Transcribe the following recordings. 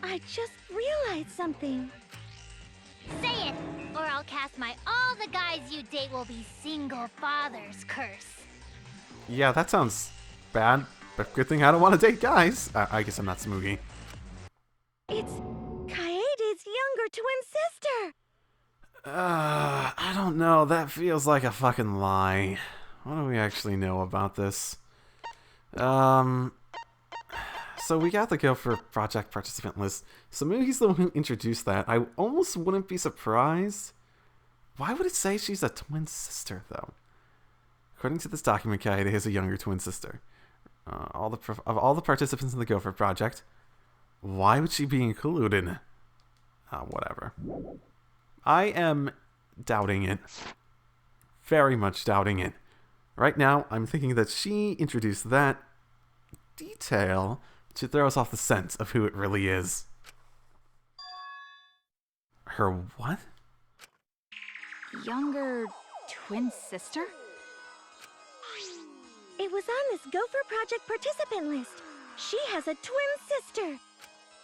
I just realized something. Say it, or I'll cast my all the guys you date will be single fathers curse. Yeah, that sounds bad, but good thing I don't want to date guys. I guess I'm not Tsumugi. It's Kaede's younger twin sister. I don't know. That feels like a fucking lie. What do we actually know about this? So we got the Go for Project participant list. Tsumugi's the one who introduced that. I almost wouldn't be surprised. Why would it say she's a twin sister, though? According to this document, Kaede has a younger twin sister. Of all the participants in the Go for Project, why would she be included? Whatever. I am doubting it. Very much doubting it. Right now, I'm thinking that she introduced that detail to throw us off the scent of who it really is. Her what? Younger twin sister? It was on this Go for Project participant list. She has a twin sister.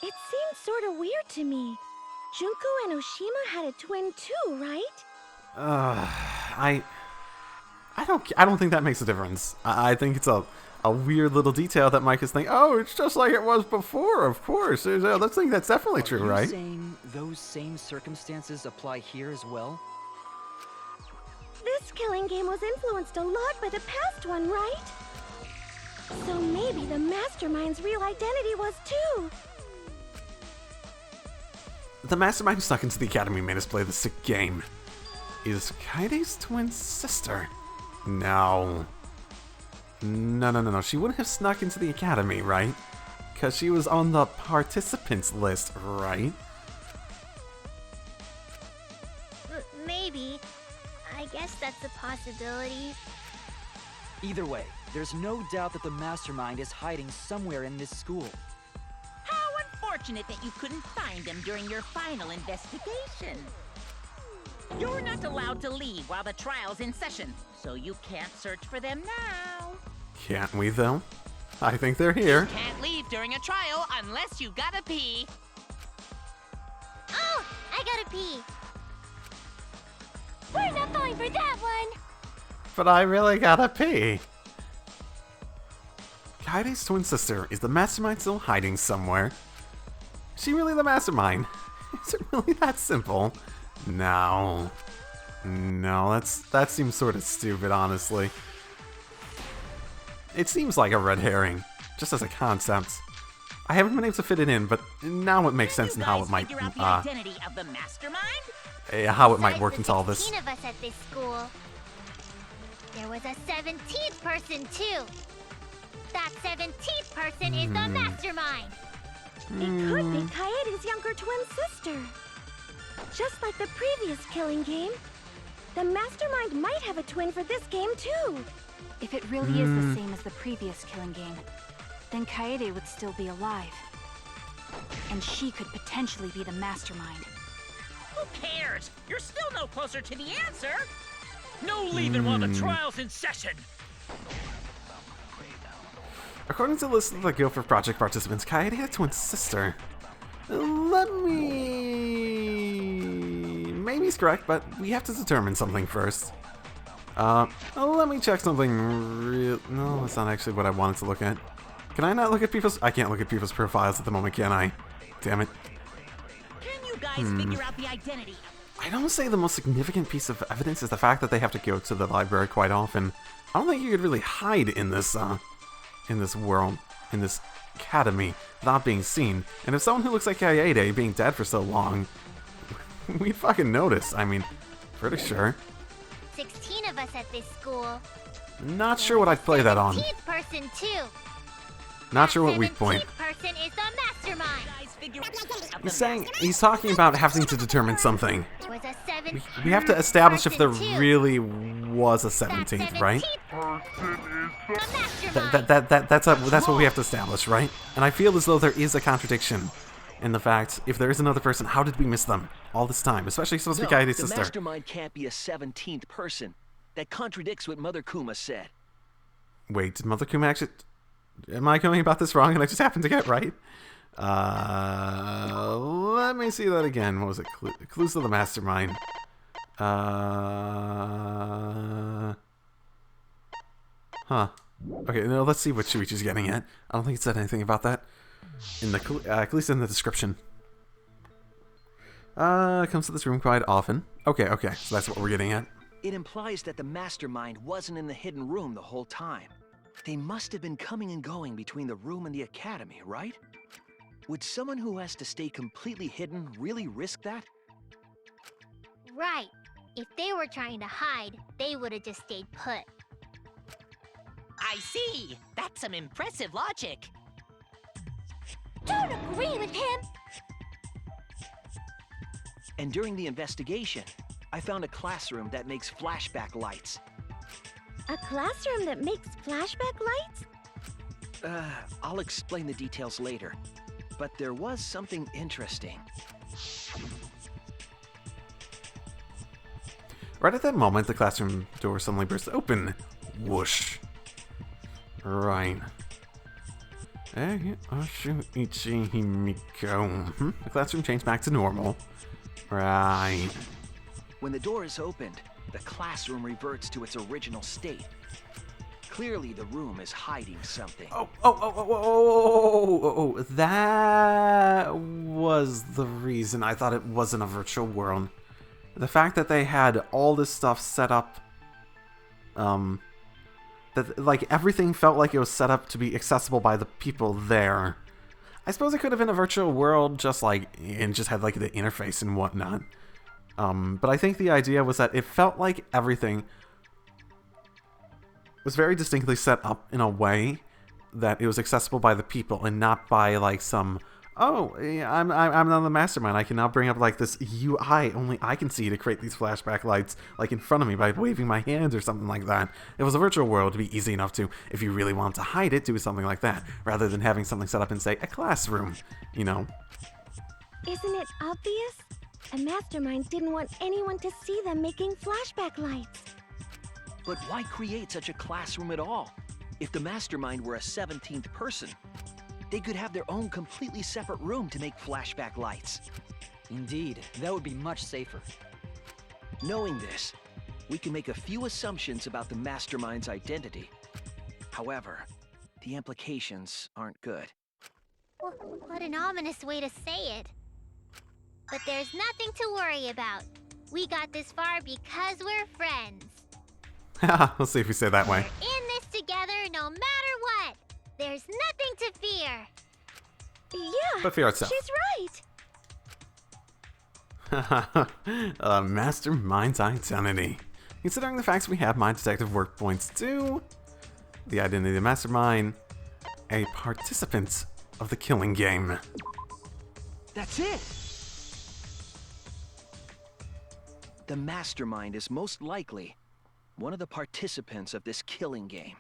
It seems sort of weird to me. Junko and Oshima had a twin too, right? I don't think that makes a difference. I think it's a weird little detail that Mike is thinking, oh, it's just like it was before, of course. Let's think that's definitely true, right? Are you saying those same circumstances apply here as well? This killing game was influenced a lot by the past one, right? So maybe the Mastermind's real identity was too. The Mastermind who snuck into the Academy made us play the sick game. Is Kaede's twin sister? No. No. She wouldn't have snuck into the Academy, right? Because she was on the participants list, right? Maybe. I guess that's a possibility. Either way, there's no doubt that the Mastermind is hiding somewhere in this school. How unfortunate that you couldn't find them during your final investigation. You're not allowed to leave while the trial's in session, so you can't search for them now. Can't we, though? I think they're here. Can't leave during a trial unless you gotta pee. Oh, I gotta pee. We're not falling for that one. But I really gotta pee. Kaede's twin sister, is the Mastermind still hiding somewhere? Is she really the Mastermind? Is it really that simple? No. No, that seems sort of stupid, honestly. It seems like a red herring, just as a concept. I haven't been able to fit it in, but now it makes sense in how it might, how it might work into all this. 16 of us at this school. There was a 17th person too. That 17th person is the Mastermind. It could be Kaede's younger twin sister. Just like the previous killing game, the Mastermind might have a twin for this game too. If it really is the same as the previous killing game, then Kaede would still be alive. And she could potentially be the Mastermind. Who cares? You're still no closer to the answer. No leaving while the trial's in session. According to the list of the Go for Project participants, Kaede had a twin sister. Let me... Maybe he's correct, but we have to determine something first. Let me check something real... No, that's not actually what I wanted to look at. Can I not look at people's... I can't look at people's profiles at the moment, can I? Damn it. Can you guys figure out the identity? I don't say the most significant piece of evidence is the fact that they have to go to the library quite often. I don't think you could really hide in this world, in this academy, without being seen. And if someone who looks like Kaede being dead for so long, we'd fucking notice. I mean, pretty sure. 16 of us at this school. Not sure what I'd play that on. 17th person too. Not sure what weak point. 17th person is the Mastermind. He's talking about having to determine something. Was a 17th We have to establish if there person, too. really was a 17th, right? The Mastermind. That's what we have to establish, right? And I feel as though there is a contradiction in the fact, if there is another person, how did we miss them all this time? Especially supposed to be Kaede's the sister. Mastermind can't be a 17th person. That contradicts what Mother Kuma said. Wait, did Mother Kuma actually... Am I going about this wrong and I just happened to get it right? Let me see that again. What was it? Clues to the Mastermind. Huh. Okay, no, let's see what Shuichi's getting at. I don't think it said anything about that. In the at least in the description. Comes to this room quite often. Okay, so that's what we're getting at. It implies that the Mastermind wasn't in the hidden room the whole time. They must have been coming and going between the room and the academy, right? Would someone who has to stay completely hidden really risk that? Right. If they were trying to hide, they would have just stayed put. I see. That's some impressive logic. Don't agree with him! And during the investigation, I found a classroom that makes flashback lights. A classroom that makes flashback lights? I'll explain the details later. But there was something interesting. Right at that moment, the classroom door suddenly burst open. Whoosh. Right. The classroom changed back to normal. Right. When the door is opened, the classroom reverts to its original state. Clearly, the room is hiding something. That was the reason I thought it wasn't a virtual world. The fact that they had all this stuff set up, that like everything felt like it was set up to be accessible by the people there. I suppose it could have been a virtual world, just like, and just had like the interface and whatnot. But I think the idea was that it felt like everything was very distinctly set up in a way that it was accessible by the people and not by like some, oh, yeah, I'm not the mastermind. I can now bring up like this UI only I can see to create these flashback lights like in front of me by waving my hands or something like that. It was a virtual world to be easy enough to, if you really want to hide it, do something like that, rather than having something set up in, say, a classroom, you know? Isn't it obvious? A mastermind didn't want anyone to see them making flashback lights. But why create such a classroom at all? If the Mastermind were a 17th person, they could have their own completely separate room to make flashback lights. Indeed, that would be much safer. Knowing this, we can make a few assumptions about the Mastermind's identity. However, the implications aren't good. What an ominous way to say it. But there's nothing to worry about. We got this far because we're friends. Let's see if we say it that way. We're in this together no matter what. There's nothing to fear. Yeah, But fear itself. she's right. Mastermind's identity. Considering the facts we have, my detective work points to the identity of the Mastermind, a participant of the killing game. That's it! The Mastermind is most likely one of the participants of this killing game.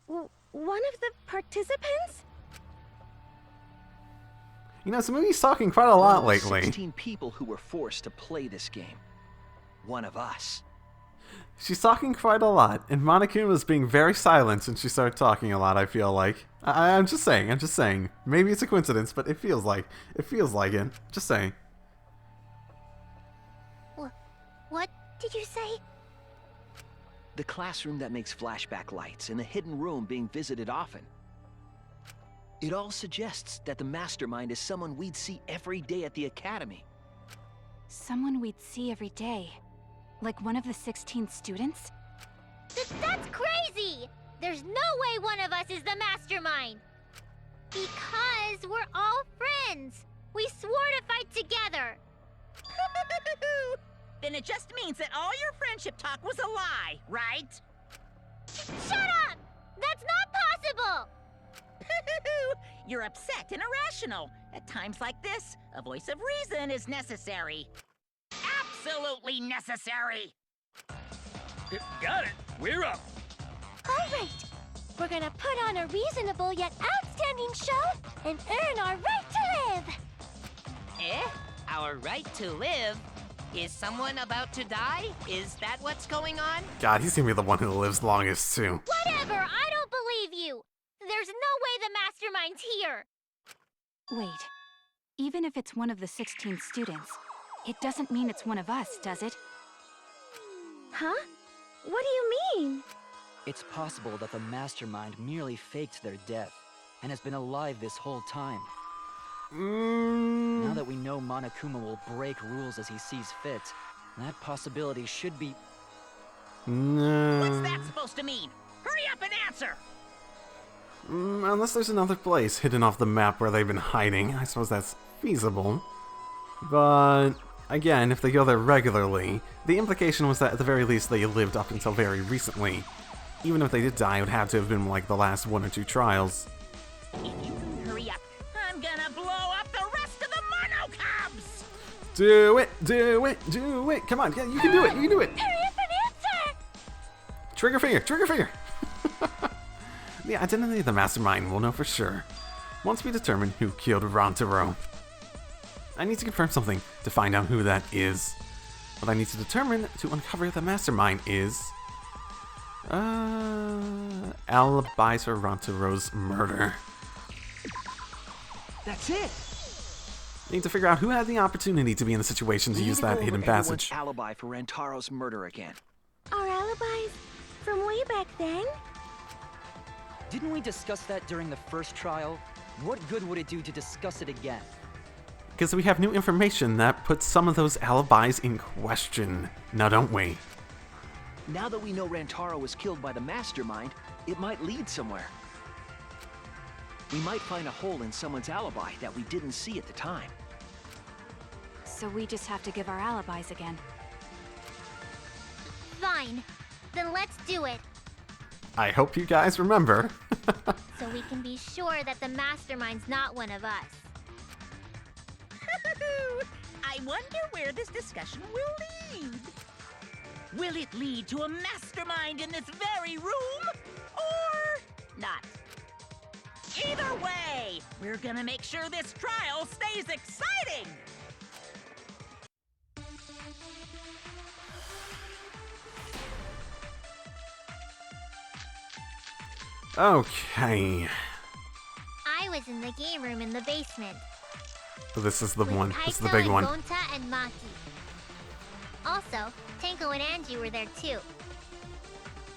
One of the participants? You know, Tsumugi's talking quite a lot One of the lately. 16 people who were forced to play this game. One of us. She's talking quite a lot, and Monokuma was being very silent since she started talking a lot, I feel like. I'm just saying. Maybe it's a coincidence, but it feels like it. Just saying. What did you say? The classroom that makes flashback lights and the hidden room being visited often. It all suggests that the Mastermind is someone we'd see every day at the academy. Someone we'd see every day. Like one of the 16 students? That's crazy! There's no way one of us is the Mastermind! Because we're all friends! We swore to fight together! Then it just means that all your friendship talk was a lie, right? Shut up! That's not possible! You're upset and irrational. At times like this, a voice of reason is necessary. Absolutely necessary! Got it. We're up. Alright! We're gonna put on a reasonable yet outstanding show and earn our right to live! Eh? Our right to live? Is someone about to die? Is that what's going on? God, he's gonna be the one who lives longest, too. Whatever! I don't either! Wait. Even if it's one of the 16 students, it doesn't mean it's one of us, does it? Huh? What do you mean? It's possible that the mastermind merely faked their death and has been alive this whole time. Now that we know Monokuma will break rules as he sees fit, that possibility should be... What's that supposed to mean? Hurry up and answer! Unless there's another place hidden off the map where they've been hiding, I suppose that's feasible. But again, if they go there regularly, the implication was that at the very least they lived up until very recently. Even if they did die, it would have to have been like the last 1 or 2 trials. If you can hurry up, I'm gonna blow up the rest of the Monocubs! Do it! Do it! Do it! Come on, yeah, you can do it! You can do it! Hurry up and answer! Trigger finger! Trigger finger! The identity of the mastermind we'll know for sure once we determine who killed Rantaro. I need to confirm something to find out who that is. What I need to determine to uncover the mastermind is... alibis for Rantaro's murder. That's it! I need to figure out who had the opportunity to be in the situation to We use need to that go hidden over everyone's passage. alibi for Rantaro's murder again. Our alibis from way back then? Didn't we discuss that during the first trial? What good would it do to discuss it again? Because we have new information that puts some of those alibis in question. Now don't we? Now that we know Rantaro was killed by the mastermind, it might lead somewhere. We might find a hole in someone's alibi that we didn't see at the time. So we just have to give our alibis again. Fine. Then let's do it, I hope you guys remember. so we can be sure that the mastermind's not one of us. I wonder where this discussion will lead. Will it lead to a mastermind in this very room? Or not? Either way, we're gonna make sure this trial stays exciting! Okay. I was in the game room in the basement. This is the with one. This is the Kaito big and one. Gonta and Maki. Also, Tango and Angie were there too.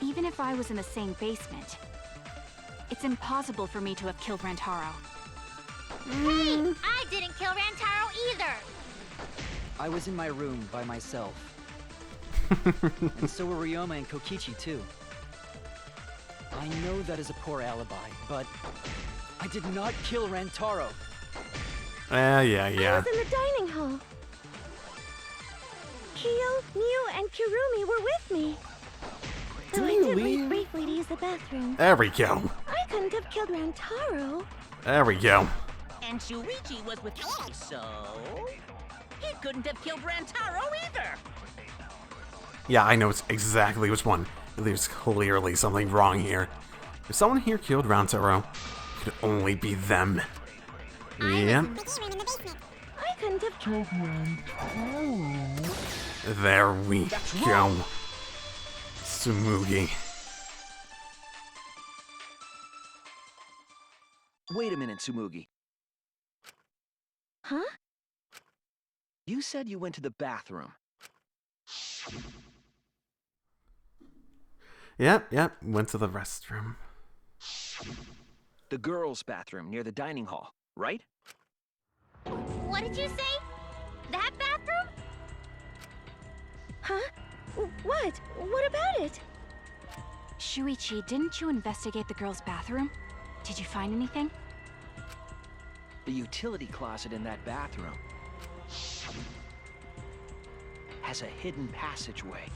Even if I was in the same basement, it's impossible for me to have killed Rantaro. Hey! I didn't kill Rantaro either! I was in my room by myself. And so were Ryoma and Kokichi too. I know that is a poor alibi, but I did not kill Rantaro. Yeah. I was in the dining hall. Kyo, Miu, and Kirumi were with me. Though I did leave briefly to use the bathroom. There we go. I couldn't have killed Rantaro. There we go. And Shuichi was with me, so... he couldn't have killed Rantaro either! Yeah, I know it's exactly which one. There's clearly something wrong here. If someone here killed Rantaro, it could only be them. Yep. I couldn't have killed Rantaro. There we go. Tsumugi. Wait a minute, Tsumugi. Huh? You said you went to the bathroom. Yep. Went to the restroom. The girls' bathroom near the dining hall, right? What did you say? That bathroom? Huh? What? What about it? Shuichi, didn't you investigate the girls' bathroom? Did you find anything? The utility closet in that bathroom has a hidden passageway.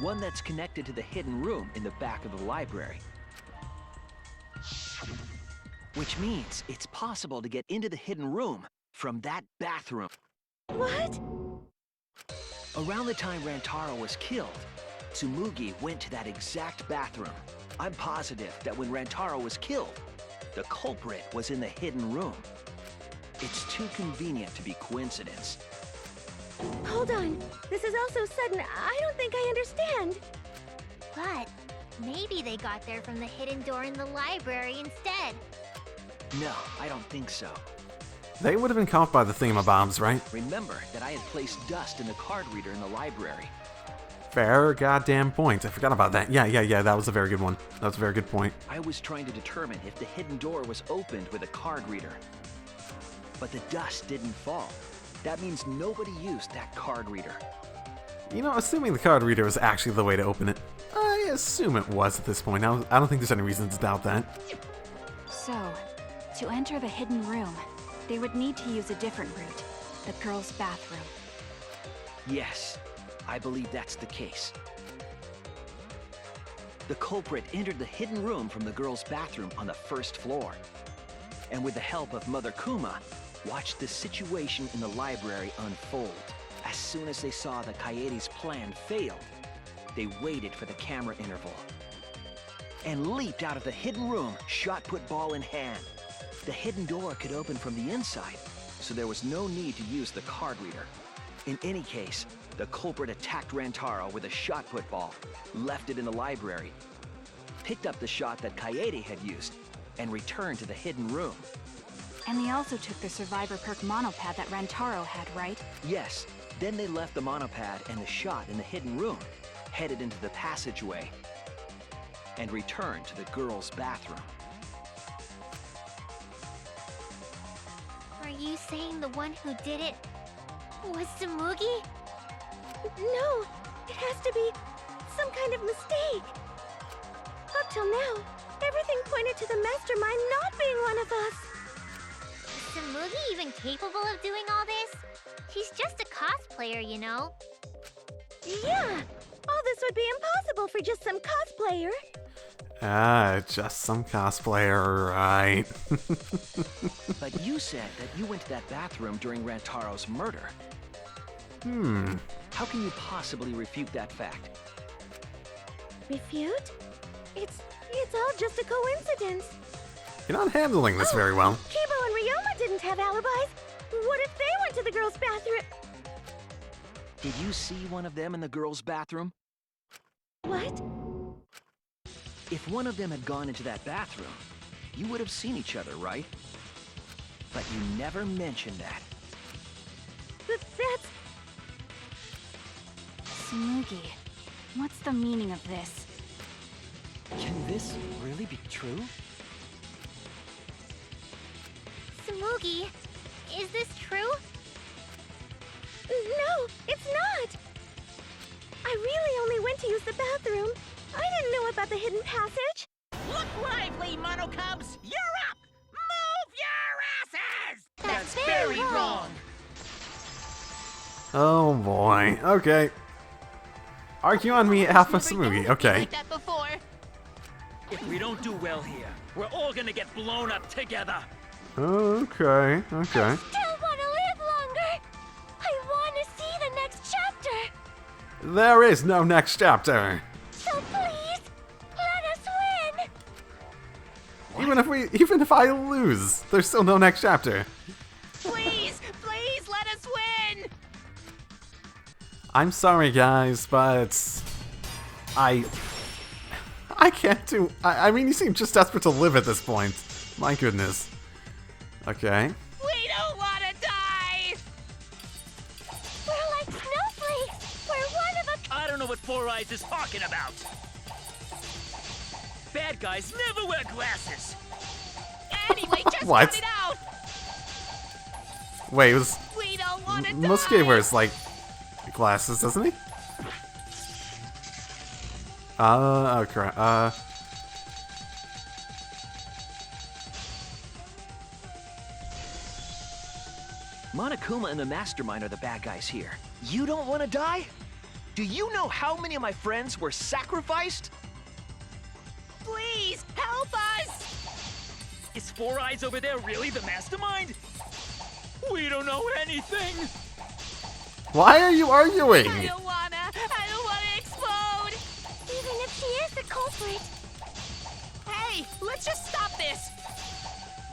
One that's connected to the hidden room in the back of the library. Which means it's possible to get into the hidden room from that bathroom. What? Around the time Rantaro was killed, Tsumugi went to that exact bathroom. I'm positive that when Rantaro was killed, the culprit was in the hidden room. It's too convenient to be coincidence. Hold on. This is all so sudden. I don't think I understand. But Maybe they got there from the hidden door in the library instead. No, I don't think so. They would have been caught by the thingamabobs, right? Remember that I had placed dust in the card reader in the library. Fair goddamn point. I forgot about that. Yeah, that was a very good one. That was a very good point. I was trying to determine if the hidden door was opened with a card reader. But the dust didn't fall. That means nobody used that card reader. You know, assuming the card reader was actually the way to open it, I assume it was at this point. I don't think there's any reason to doubt that. So, to enter the hidden room, they would need to use a different route, the girls' bathroom. Yes, I believe that's the case. The culprit entered the hidden room from the girls' bathroom on the first floor. And with the help of Mother Kuma, watched the situation in the library unfold. As soon as they saw that Kaede's plan failed, they waited for the camera interval and leaped out of the hidden room, shot-put ball in hand. The hidden door could open from the inside, so there was no need to use the card reader. In any case, the culprit attacked Rantaro with a shot-put ball, left it in the library, picked up the shot that Kaede had used, and returned to the hidden room. And they also took the survivor perk monopad that Rantaro had, right? Yes, then they left the monopad and the shot in the hidden room, headed into the passageway, and returned to the girls' bathroom. Are you saying the one who did it was Tsumugi? No, it has to be some kind of mistake. Up till now, everything pointed to the mastermind not being one of us. Is Tsumugi even capable of doing all this? She's just a cosplayer, you know. Yeah, all this would be impossible for just some cosplayer. Just some cosplayer, right? But you said that you went to that bathroom during Rantaro's murder. How can you possibly refute that fact? Refute? It's all just a coincidence. You're not handling this very well. Kibo and Ryoma didn't have alibis. What if they went to the girls' bathroom? Did you see one of them in the girls' bathroom? What? If one of them had gone into that bathroom, you would have seen each other, right? But you never mentioned that. That's... Tsumugi, what's the meaning of this? Can this really be true? Tsumugi, is this true? No, it's not. I really only went to use the bathroom. I didn't know about the hidden passage. Look lively, Mono Cubs! You're up! Move your asses! That's very wrong. Oh boy. Okay. Argue on me, Alpha Tsumugi. Okay. Like that before. If we don't do well here, we're all gonna get blown up together. Okay. Still want to live longer. I want to see the next chapter. There is no next chapter. So please, let us win. Even if I lose, there's still no next chapter. Please, let us win! I'm sorry, guys, but I can't do. I mean, you seem just desperate to live at this point. My goodness. Okay. We don't want to die! We're like snowflakes. We're one of a... I don't know what Four Eyes is talking about. Bad guys never wear glasses. Anyway, just What? cut it out! Wait, it was We don't want to die! Musuke wears like glasses, doesn't he? Okay. Monokuma and the Mastermind are the bad guys here. You don't want to die? Do you know how many of my friends were sacrificed? Please, help us! Is Four Eyes over there really the mastermind? We don't know anything. Why are you arguing? I don't wanna explode! Even if she is the culprit, Hey, let's just stop this!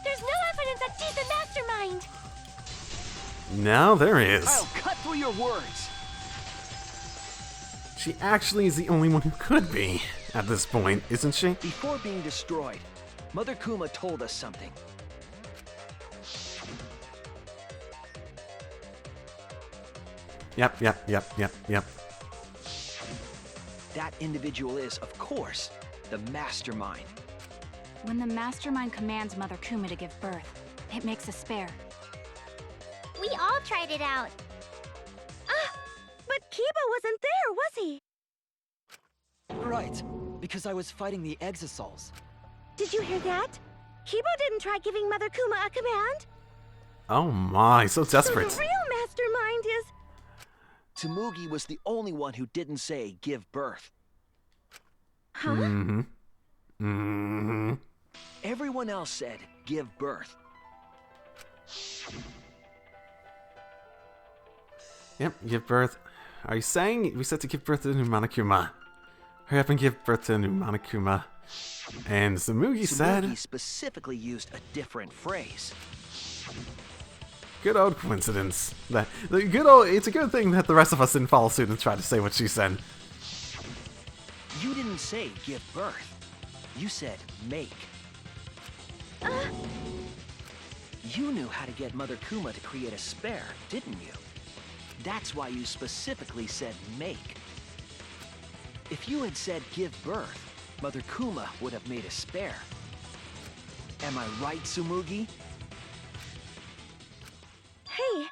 there's no evidence that she's the mastermind. Now there is. I'll cut through your words. She actually is the only one who could be at this point, isn't she? Before being destroyed, Mother Kuma told us something. Yep. That individual is, of course, the Mastermind. When the Mastermind commands Mother Kuma to give birth, it makes a spare. We all tried it out. But Kiba wasn't there, was he? Right, because I was fighting the Exosols. Did you hear that? Kiba didn't try giving Mother Kuma a command. Oh my, so desperate. So the real Mastermind is... Tsumugi was the only one who didn't say give birth. Huh? Everyone else said give birth. Yep, give birth. Are you saying we said to give birth to Monokuma? Hurry up and give birth to Monokuma. And Tsumugi said... Tsumugi specifically used a different phrase. Good old coincidence. It's a good thing that the rest of us didn't follow suit and try to say what she said. You didn't say give birth. You said make. You knew how to get Mother Kuma to create a spare, didn't you? That's why you specifically said make. If you had said give birth, Mother Kuma would have made a spare. Am I right, Tsumugi? Hey,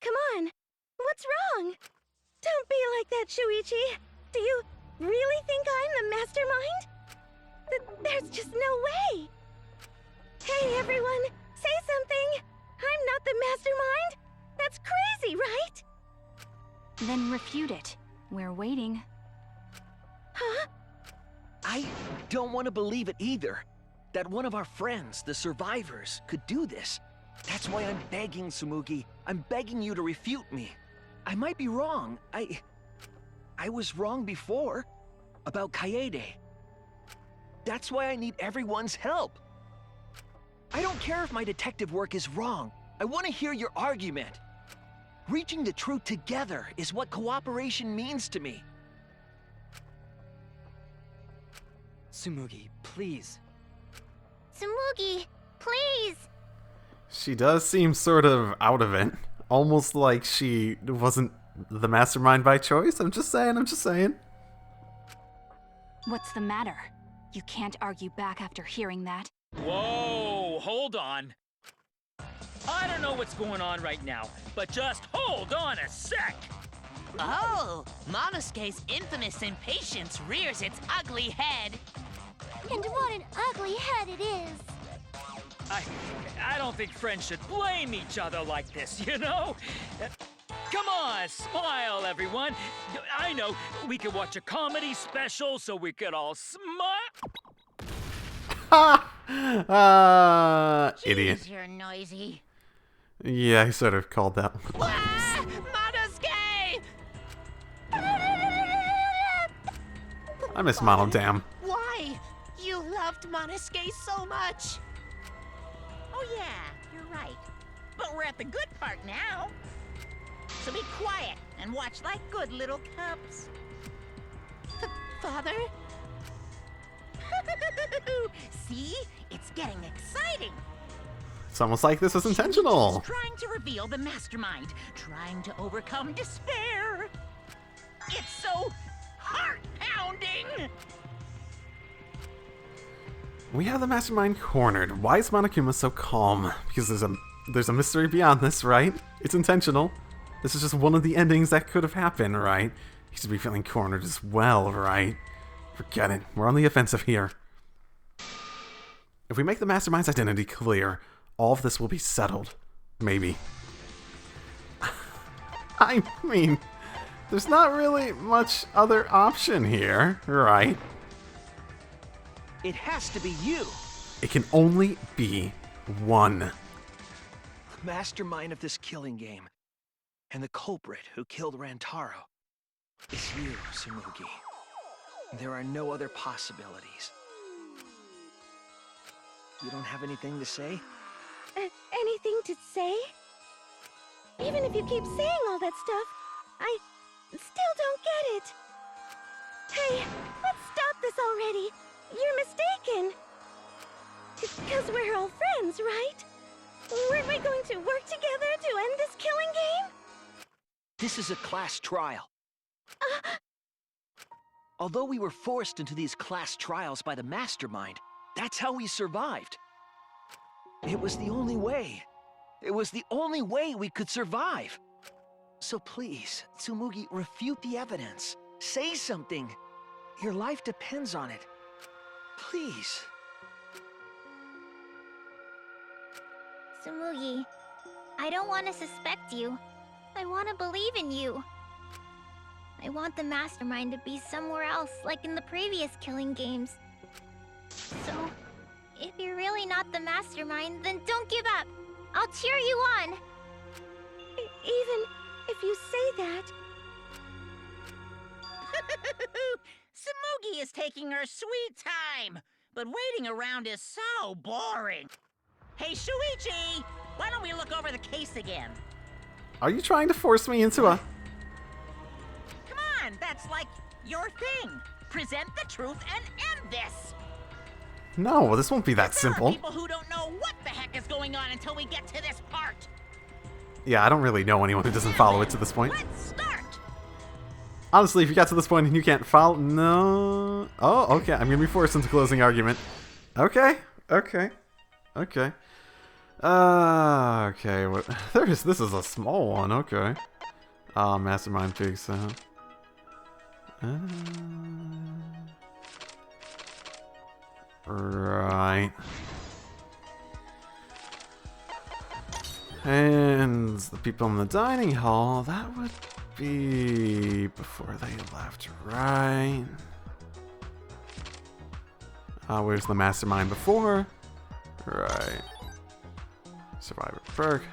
come on. What's wrong? Don't be like that, Shuichi. Do you really think I'm the Mastermind? There's just no way. Hey, everyone, say something. I'm not the Mastermind. That's crazy, right? Then refute it. We're waiting. Huh? I don't want to believe it either. That one of our friends, the survivors, could do this. That's why I'm begging, Tsumugi. I'm begging you to refute me. I might be wrong. I was wrong before. About Kaede. That's why I need everyone's help. I don't care if my detective work is wrong. I want to hear your argument. Reaching the truth together is what cooperation means to me. Tsumugi, please. Tsumugi, please! She does seem sort of out of it. Almost like she wasn't the Mastermind by choice. I'm just saying. What's the matter? You can't argue back after hearing that. Whoa, hold on. I don't know what's going on right now, but just hold on a sec. Oh, Monosuke's infamous impatience rears its ugly head. And what an ugly head it is! I don't think friends should blame each other like this, you know? Come on, smile, everyone. I know, we could watch a comedy special so we could all smile. Idiot. Jeez, you're noisy. Yeah, I sort of called that one. Ah, Monosuke! I miss Mono, damn. Why? You loved Monosuke so much. Oh yeah, you're right. But we're at the good part now. So be quiet and watch like good little cubs. Father? See? It's getting exciting. It's almost like this was intentional. She's trying to reveal the Mastermind, trying to overcome despair. It's so heart-pounding. We have the Mastermind cornered. Why is Monokuma so calm? Because there's a mystery beyond this, right? It's intentional. This is just one of the endings that could have happened, right? He should be feeling cornered as well, right? Forget it. We're on the offensive here. If we make the Mastermind's identity clear, all of this will be settled. Maybe. I mean, there's not really much other option here, right? It has to be you. It can only be one. The mastermind of this killing game. And the culprit who killed Rantaro. Is you, Tsumugi. There are no other possibilities. You don't have anything to say? Anything to say? Even if you keep saying all that stuff, I still don't get it. already. You're mistaken. Because we're all friends, right? Weren't we going to work together to end this killing game? This is a class trial. Although we were forced into these class trials by the Mastermind, that's how we survived. It was the only way. It was the only way we could survive. So please, Tsumugi, refute the evidence. Say something. Your life depends on it. Please. Tsumugi, I don't want to suspect you. I want to believe in you. I want the Mastermind to be somewhere else, like in the previous killing games. So, if you're really not the Mastermind, then don't give up. I'll cheer you on. Even if you say that... Tsumugi is taking her sweet time, but waiting around is so boring. Hey, Shuichi! Why don't we look over the case again? Are you trying to force me into a... Come on, that's like your thing. Present the truth and end this. No, this won't be that There are simple. people who don't know what the heck is going on until we get to this part. Yeah, I don't really know anyone who doesn't follow it to this point. Let's start. Honestly, if you got to this point and you can't follow... No... Oh, okay. I'm going to be forced into closing argument. Okay. Okay. Okay. Okay. What? This is a small one. Okay. Mastermind Pigs. Right. And the people in the dining hall, that would be before they left, right? Where's the Mastermind before? Right. Survivor perk.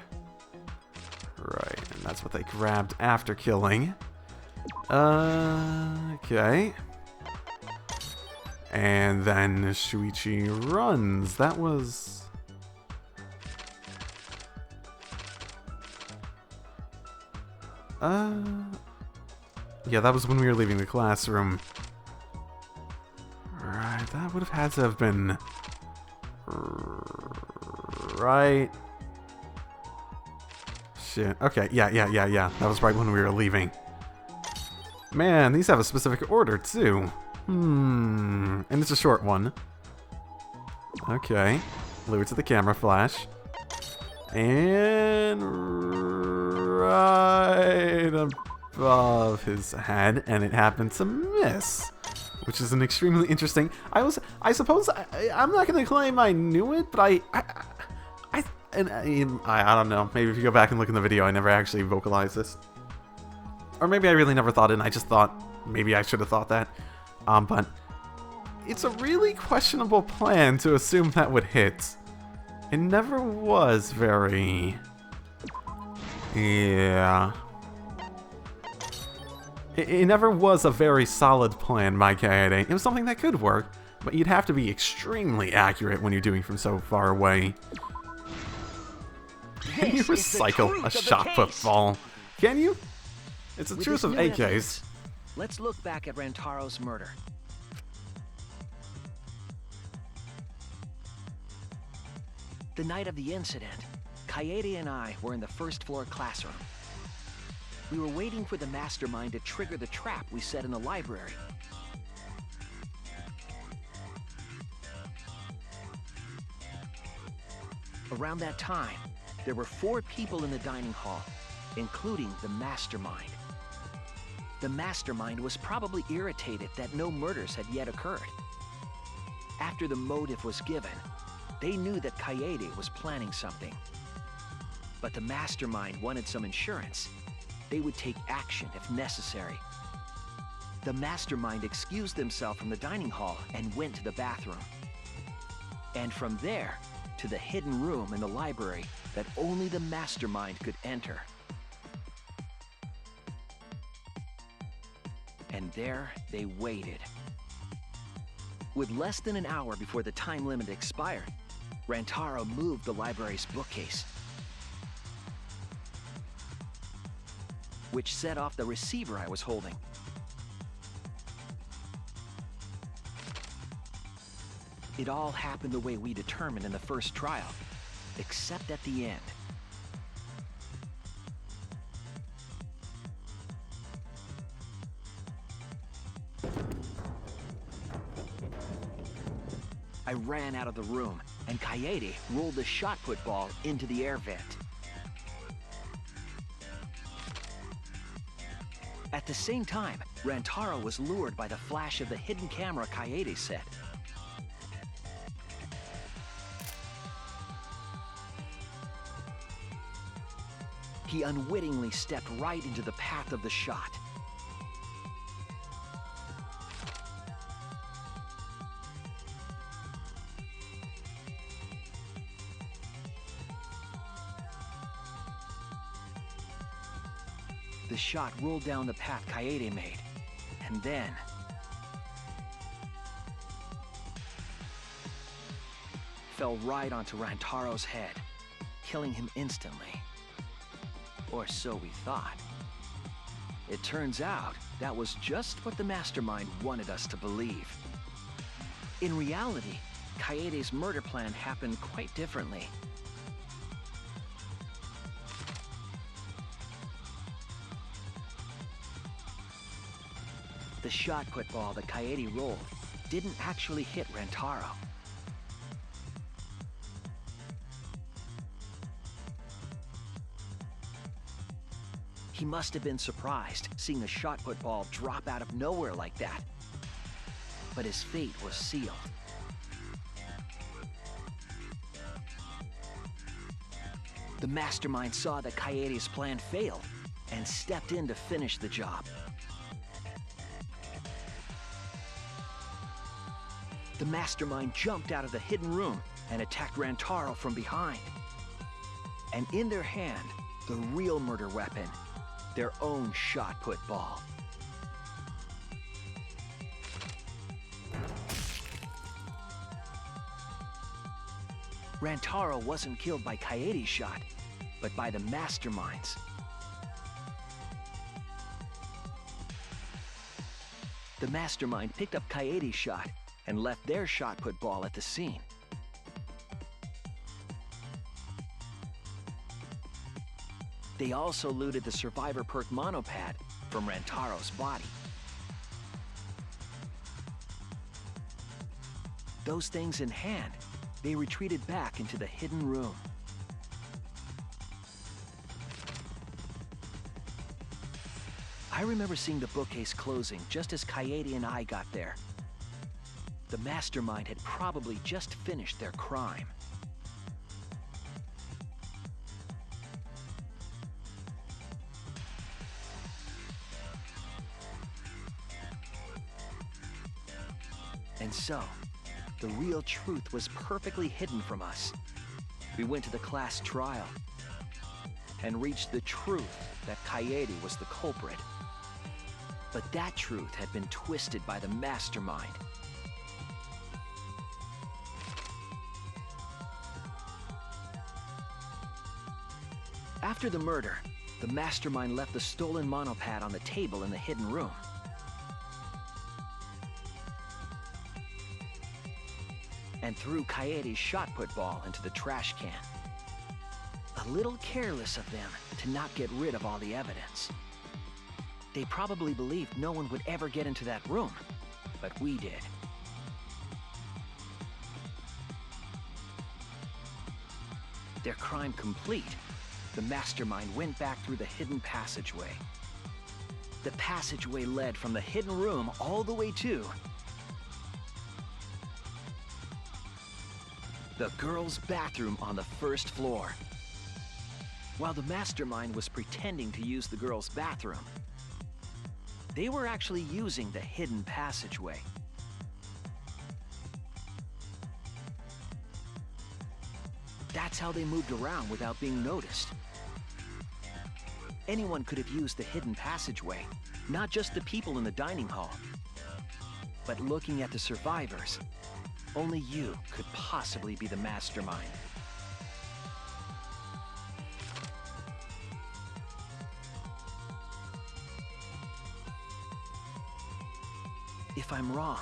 Right, and that's what they grabbed after killing. Okay. And then Shuichi runs. That was... Yeah, that was when we were leaving the classroom. Right, that would have had to have been... Right. Shit. Okay, yeah. That was right when we were leaving. Man, these have a specific order, too. And it's a short one. Okay. Lure to the camera flash. And right above his head, and it happened to miss. Which is an extremely interesting... I suppose... I'm not going to claim I knew it, but I don't know. Maybe if you go back and look in the video, I never actually vocalized this. Or maybe I really never thought it, and I just thought maybe I should have thought that. But it's a really questionable plan to assume that would hit. It never was very... Yeah. It never was a very solid plan by Kaede. It was something that could work, but you'd have to be extremely accurate when you're doing from so far away. Can you recycle a shot put ball? Can you? It's the truth of AKs. Let's look back at Rantaro's murder. The night of the incident, Kaede and I were in the first floor classroom. We were waiting for the Mastermind to trigger the trap we set in the library. Around that time, there were 4 people in the dining hall, including the Mastermind. The Mastermind was probably irritated that no murders had yet occurred. After the motive was given, they knew that Kaede was planning something. But the Mastermind wanted some insurance. They would take action if necessary. The Mastermind excused themselves from the dining hall and went to the bathroom. And from there, to the hidden room in the library that only the Mastermind could enter. And there they waited. With less than an hour before the time limit expired, Rantaro moved the library's bookcase, which set off the receiver I was holding. It all happened the way we determined in the first trial, except at the end. I ran out of the room, and Kaede rolled the shot put ball into the air vent. At the same time, Rantaro was lured by the flash of the hidden camera Kaede set. He unwittingly stepped right into the path of the shot. The shot rolled down the path Kaede made, and then... fell right onto Rantaro's head, killing him instantly. Or so we thought. It turns out that was just what the Mastermind wanted us to believe. In reality, Kaede's murder plan happened quite differently. The shot put ball that Kaede rolled didn't actually hit Rantaro. He must have been surprised seeing a shot put ball drop out of nowhere like that. But his fate was sealed. The Mastermind saw that Kaede's plan failed and stepped in to finish the job. The Mastermind jumped out of the hidden room and attacked Rantaro from behind. And in their hand, the real murder weapon, their own shot put ball. Rantaro wasn't killed by Kaede's shot, but by the Mastermind's. The Mastermind picked up Kaede's shot and left their shot put ball at the scene. They also looted the Survivor perk monopad from Rantaro's body. Those things in hand, they retreated back into the hidden room. I remember seeing the bookcase closing just as Kaede and I got there. The Mastermind had probably just finished their crime. And so, the real truth was perfectly hidden from us. We went to the class trial and reached the truth that Kaede was the culprit. But that truth had been twisted by the Mastermind. After the murder, the Mastermind left the stolen monopad on the table in the hidden room. And threw Kaede's shot put ball into the trash can. A little careless of them to not get rid of all the evidence. They probably believed no one would ever get into that room, but we did. Their crime complete, the Mastermind went back through the hidden passageway. The passageway led from the hidden room all the way to the girls' bathroom on the first floor. While the Mastermind was pretending to use the girls' bathroom, they were actually using the hidden passageway. That's how they moved around without being noticed. Anyone could have used the hidden passageway, not just the people in the dining hall. But looking at the survivors, only you could possibly be the Mastermind. If I'm wrong,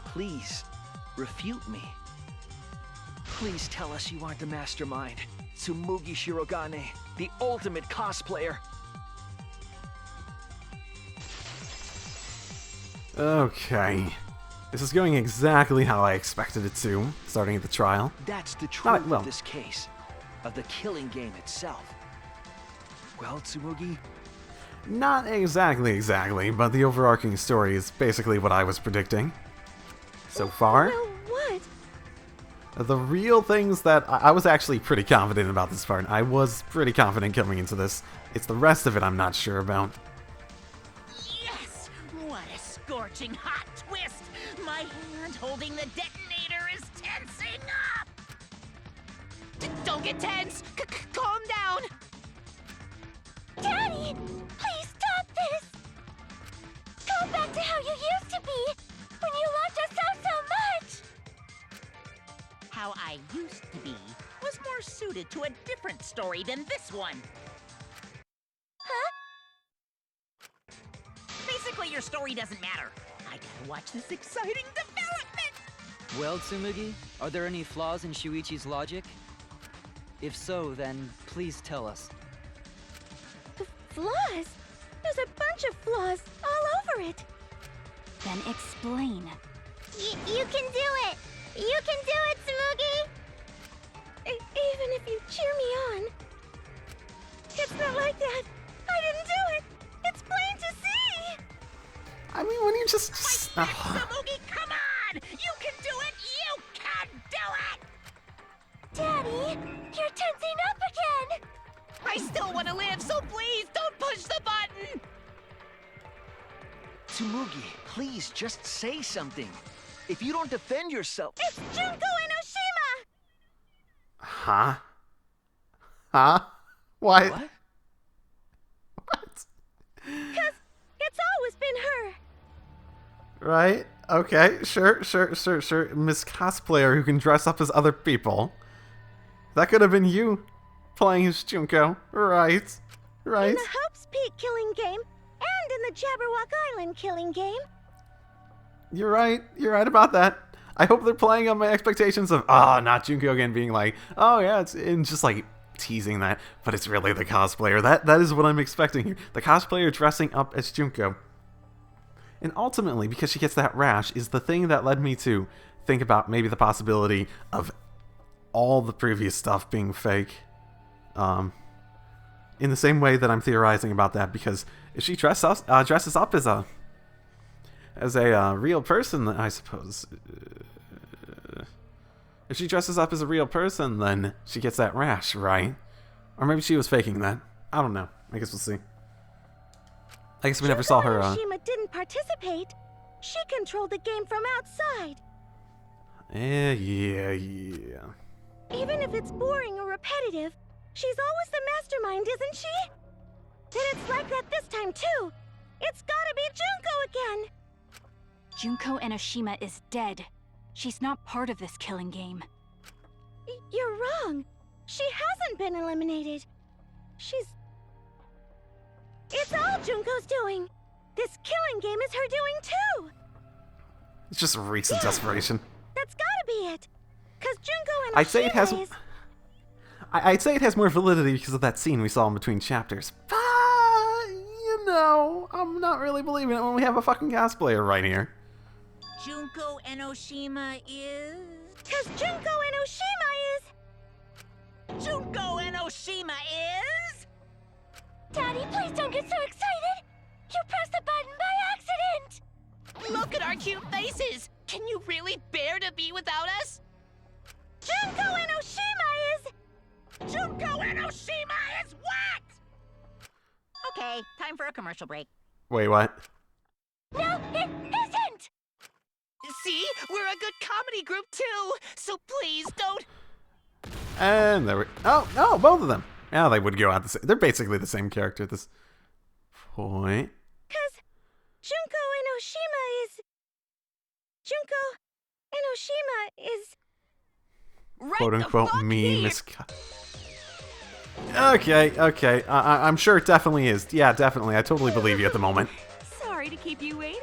please, refute me. Please tell us you aren't the mastermind. Tsumugi Shirogane, the ultimate cosplayer. Okay. This is going exactly how I expected it to, starting at the trial. That's the truth well. of this case, of the killing game itself. Well, Tsumugi, Not exactly, but the overarching story is basically what I was predicting. So far. Well, what? The real things that I was actually pretty confident about this part. I was pretty confident coming into this. It's the rest of it I'm not sure about. Yes! What a scorching hot twist! My hand holding the detonator is tensing up! Don't get tense! Calm down! Daddy, please stop this! Go back to how you used to be, when you loved us so much! How I used to be was more suited to a different story than this one. Huh? Basically, your story doesn't matter. I gotta watch this exciting development! Well, Tsumugi, are there any flaws in Shuichi's logic? If so, then please tell us. Flaws? There's a bunch of flaws all over it. Then explain. You can do it! You can do it, Tsumugi! Even if you cheer me on. It's not like that. I didn't do it. It's plain to see. I mean, when you just... Tsumugi, come on! You can do it! You can do it! Daddy, you're tensing up again. I still want to live, so please don't push the button! Tsumugi, please just say something. If you don't defend yourself... It's Junko and Oshima! Huh? Huh? What? What? What? Cause it's always been her. Right? Okay, sure. Miss Cosplayer who can dress up as other people. That could have been you playing as Junko. Right. In Right. the Hope's Peak killing game, and in the Jabberwock Island killing game. You're right. You're right about that. I hope they're playing on my expectations of, not Junko again being like, oh yeah, it's and just like teasing that, but it's really the cosplayer. That is what I'm expecting here. The cosplayer dressing up as Junko. And ultimately, because she gets that rash, is the thing that led me to think about maybe the possibility of all the previous stuff being fake. In the same way that I'm theorizing about that, because if she dresses up as a real person, I suppose. If she dresses up as a real person, then she gets that rash, right? Or maybe she was faking that. I don't know. I guess we'll see. I guess we never saw her. Oshima didn't participate. She controlled the game from outside. Yeah. Even if it's boring or repetitive, she's always the mastermind, isn't she? Then it's like that this time too. It's gotta be Junko again. Junko and Oshima is dead. She's not part of this killing game. You're wrong. She hasn't been eliminated. It's all Junko's doing. This killing game is her doing too. It's just recent desperation. That's gotta be it. Cause Junko and I'd say it has. Oshima is... I'd say it has more validity because of that scene we saw in between chapters. But I'm not really believing it when we have a fucking cosplayer right here. Junko and Oshima is... Cause Junko and Oshima is... Junko and Oshima is... Daddy, please don't get so excited! You pressed the button by accident! Look at our cute faces! Can you really bear to be without us? Junko and Oshima is... Junko and Oshima is what? Okay, time for a commercial break. Wait, what? No, it isn't! See? We're a good comedy group too! So please don't... And there we... Oh, both of them. Yeah, they would go out the same... They're basically the same character at this point. Cause Junko and Oshima is... Junko and Oshima is... Right Quote the unquote fuck me, here. Miss... Okay. I'm sure it definitely is. Yeah, definitely. I totally believe you at the moment. Sorry to keep you waiting.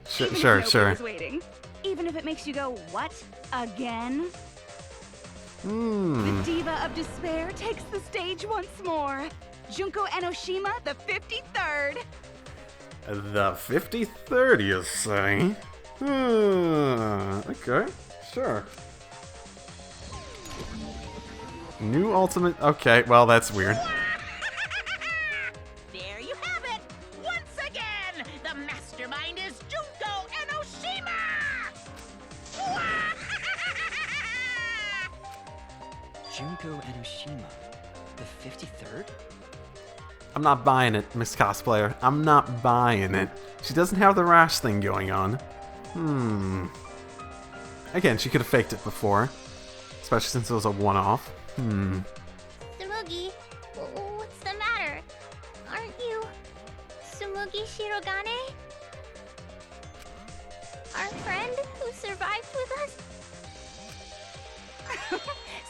Sure. Was waiting. Even if it makes you go, what? Again? The Diva of Despair takes the stage once more. Junko Enoshima, the 53rd. The 53rd, you say? Okay, sure. New ultimate. Okay, well, that's weird. There you have it! Once again, the mastermind is Junko Enoshima! Junko Enoshima, the 53rd? I'm not buying it, Miss Cosplayer. I'm not buying it. She doesn't have the rash thing going on. Again, she could have faked it before. Especially since it was a one-off. Tsumugi, what's the matter? Aren't you Tsumugi Shirogane? Our friend who survived with us?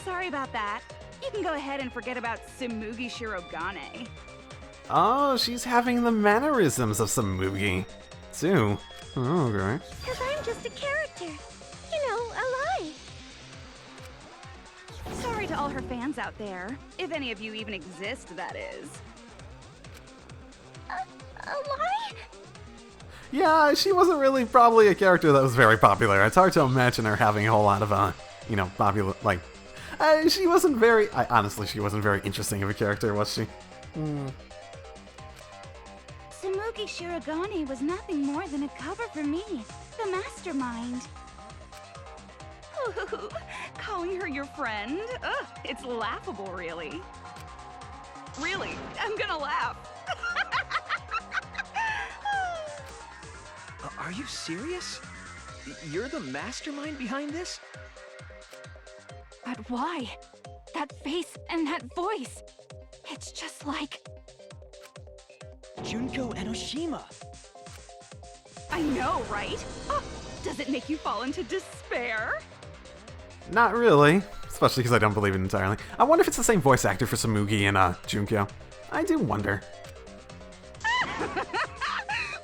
Sorry about that. You can go ahead and forget about Tsumugi Shirogane. Oh, she's having the mannerisms of Tsumugi, too. Oh, okay. Because I'm just a character. You know, a lie. Sorry to all her fans out there. If any of you even exist, that is. A lie? Yeah, she wasn't really probably a character that was very popular. It's hard to imagine her having a whole lot of, popular, like... she wasn't very... honestly, she wasn't very interesting of a character, was she? Tsumugi Shirogane was nothing more than a cover for me, the mastermind. Ooh, calling her your friend? Ugh, it's laughable, really. Really, I'm gonna laugh. Are you serious? You're the mastermind behind this? But why? That face and that voice. It's just like... Junko Enoshima. I know, right? Oh, does it make you fall into despair? Not really. Especially because I don't believe it entirely. I wonder if it's the same voice actor for Tsumugi and Junko. I do wonder.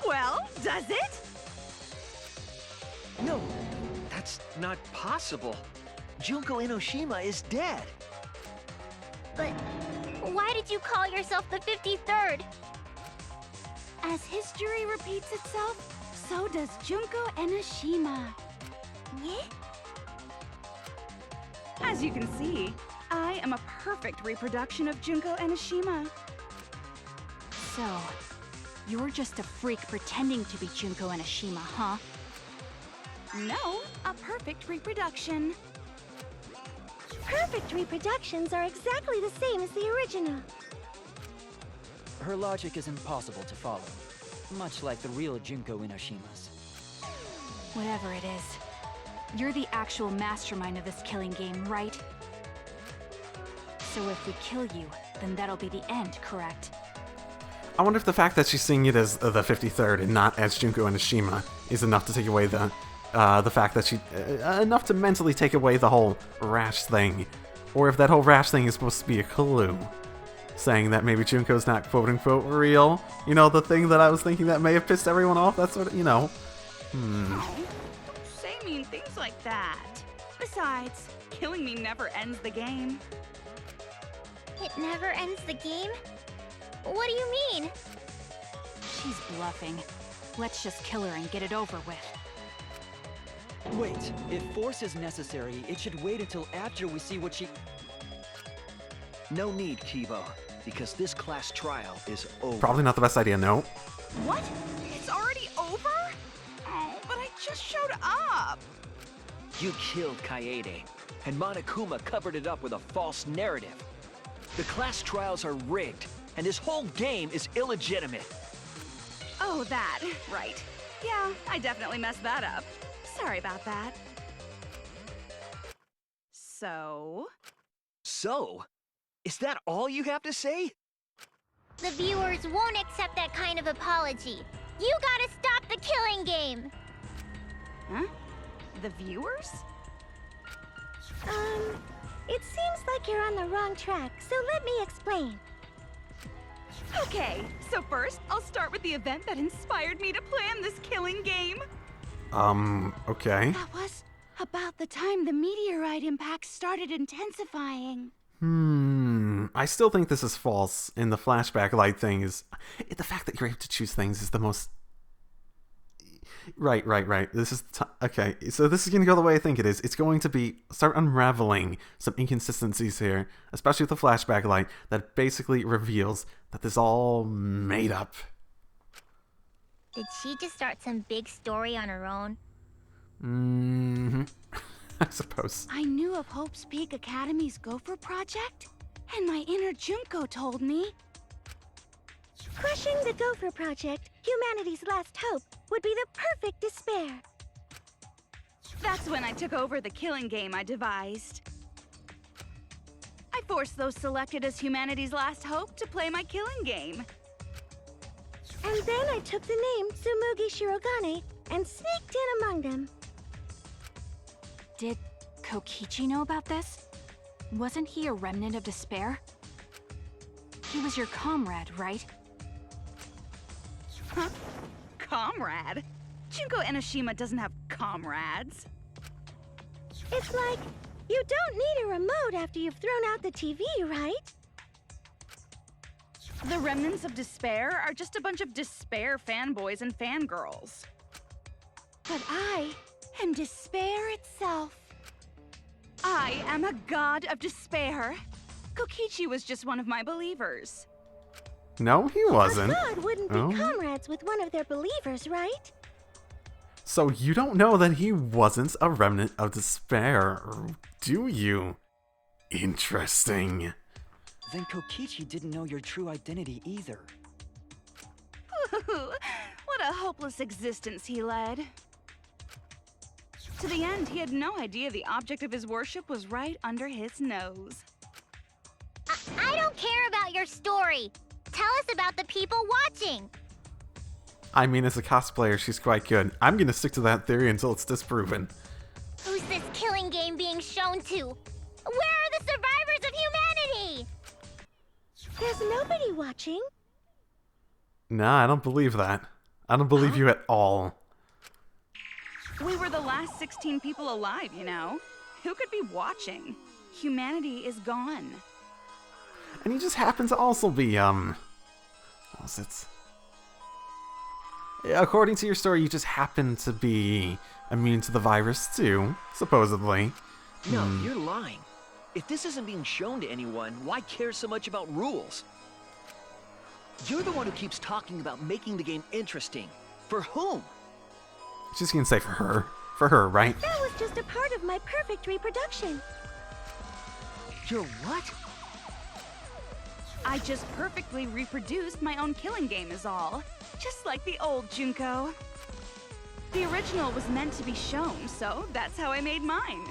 Well, does it? No, that's not possible. Junko Enoshima is dead. But why did you call yourself the 53rd? As history repeats itself, so does Junko Enoshima. Yeah? As you can see, I am a perfect reproduction of Junko Enoshima. So, you're just a freak pretending to be Junko Enoshima, huh? No, a perfect reproduction. Perfect reproductions are exactly the same as the original. Her logic is impossible to follow, much like the real Junko Enoshima's. Whatever it is, you're the actual mastermind of this killing game, right? So if we kill you, then that'll be the end, correct? I wonder if the fact that she's seeing it as the 53rd and not as Junko Enoshima is enough to take away the fact that she... enough to mentally take away the whole rash thing. Or if that whole rash thing is supposed to be a clue. Saying that maybe Junko's not quote-unquote real. You know, the thing that I was thinking that may have pissed everyone off? That's what, you know. Oh, don't say mean things like that. Besides, killing me never ends the game. It never ends the game? What do you mean? She's bluffing. Let's just kill her and get it over with. Wait, if force is necessary, it should wait until after we see what she... No need, Kibo, because this class trial is over. Probably not the best idea, no. What? It's already over? Oh, but I just showed up. You killed Kaede, and Monokuma covered it up with a false narrative. The class trials are rigged, and this whole game is illegitimate. Oh, that. Right. Yeah, I definitely messed that up. Sorry about that. So? So? Is that all you have to say? The viewers won't accept that kind of apology. You gotta stop the killing game! Huh? The viewers? It seems like you're on the wrong track, so let me explain. Okay, so first, I'll start with the event that inspired me to plan this killing game. Okay. That was about the time the meteorite impact started intensifying. I still think this is false, and the flashback light thing is... The fact that you're able to choose things is the most... Right. This is... Okay, so this is going to go the way I think it is. It's going to be... Start unraveling some inconsistencies here, especially with the flashback light, that basically reveals that this is all made up. Did she just start some big story on her own? I suppose. I knew of Hope's Peak Academy's Gopher Project, and my inner Junko told me. Crushing the Gopher Project, humanity's last hope, would be the perfect despair. That's when I took over the killing game I devised. I forced those selected as humanity's last hope to play my killing game. And then I took the name Tsumugi Shirogane and sneaked in among them. Did Kokichi know about this? Wasn't he a remnant of despair? He was your comrade, right? Huh? Comrade? Junko Enoshima doesn't have comrades. It's like, you don't need a remote after you've thrown out the TV, right? The remnants of despair are just a bunch of despair fanboys and fangirls. But I am despair itself. I am a god of despair. Kokichi was just one of my believers. No, he wasn't. A god wouldn't be comrades with one of their believers, right? So you don't know that he wasn't a remnant of despair, do you? Interesting. Then Kokichi didn't know your true identity either. What a hopeless existence he led. To the end, he had no idea the object of his worship was right under his nose. I don't care about your story. Tell us about the people watching. I mean, as a cosplayer, she's quite good. I'm gonna stick to that theory until it's disproven. Who's this killing game being shown to? Where are the survivors of humanity? There's nobody watching. Nah, I don't believe that. I don't believe you at all. We were the last 16 people alive, you know? Who could be watching? Humanity is gone. And you just happen to also be, what was it? According to your story, you just happen to be immune to the virus too, supposedly. No, you're lying. If this isn't being shown to anyone, why care so much about rules? You're the one who keeps talking about making the game interesting. For whom? She's gonna say for her. For her, right? That was just a part of my perfect reproduction. Your what? I just perfectly reproduced my own killing game is all. Just like the old Junko. The original was meant to be shown, so that's how I made mine.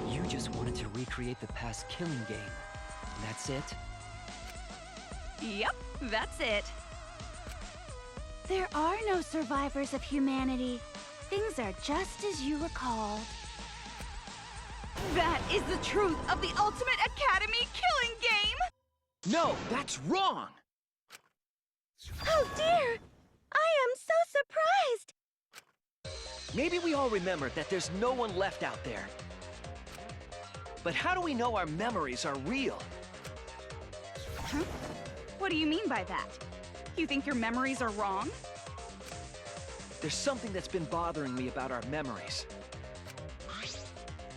You just wanted to recreate the past killing game. That's it? Yep, that's it. There are no survivors of humanity. Things are just as you recalled. That is the truth of the Ultimate Academy killing game! No, that's wrong! Oh dear! I am so surprised! Maybe we all remember that there's no one left out there. But how do we know our memories are real? Huh? What do you mean by that? You think your memories are wrong? There's something that's been bothering me about our memories.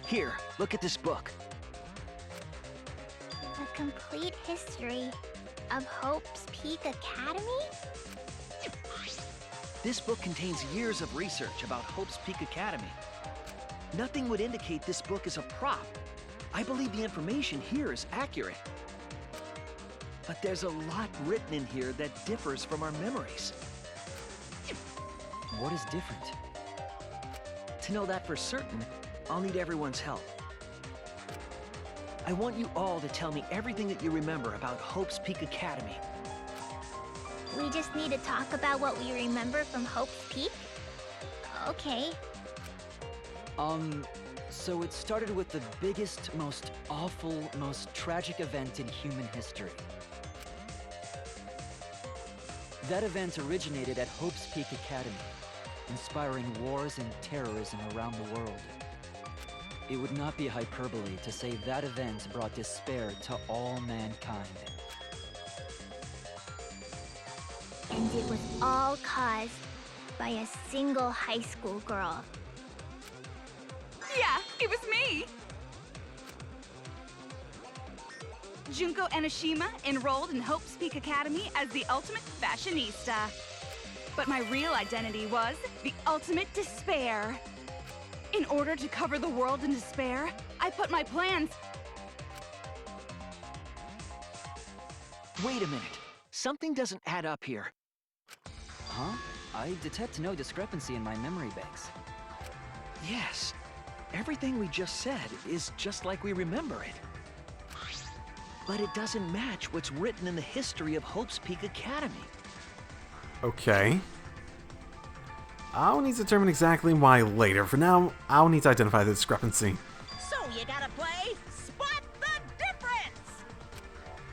Here, look at this book. The complete history of Hope's Peak Academy? This book contains years of research about Hope's Peak Academy. Nothing would indicate this book is a prop. I believe the information here is accurate. But there's a lot written in here that differs from our memories. What is different? To know that for certain, I'll need everyone's help. I want you all to tell me everything that you remember about Hope's Peak Academy. We just need to talk about what we remember from Hope's Peak? Okay. So it started with the biggest, most awful, most tragic event in human history. That event originated at Hope's Peak Academy, inspiring wars and terrorism around the world. It would not be hyperbole to say that event brought despair to all mankind. And it was all caused by a single high school girl. Yeah, it was me! Junko Enoshima enrolled in Hope's Peak Academy as the ultimate fashionista. But my real identity was the ultimate despair. In order to cover the world in despair, I put my plans... Wait a minute. Something doesn't add up here. Huh? I detect no discrepancy in my memory banks. Yes. Everything we just said is just like we remember it. But it doesn't match what's written in the history of Hope's Peak Academy. Okay. I'll need to determine exactly why later. For now, I'll need to identify the discrepancy. So you gotta play Spot the Difference!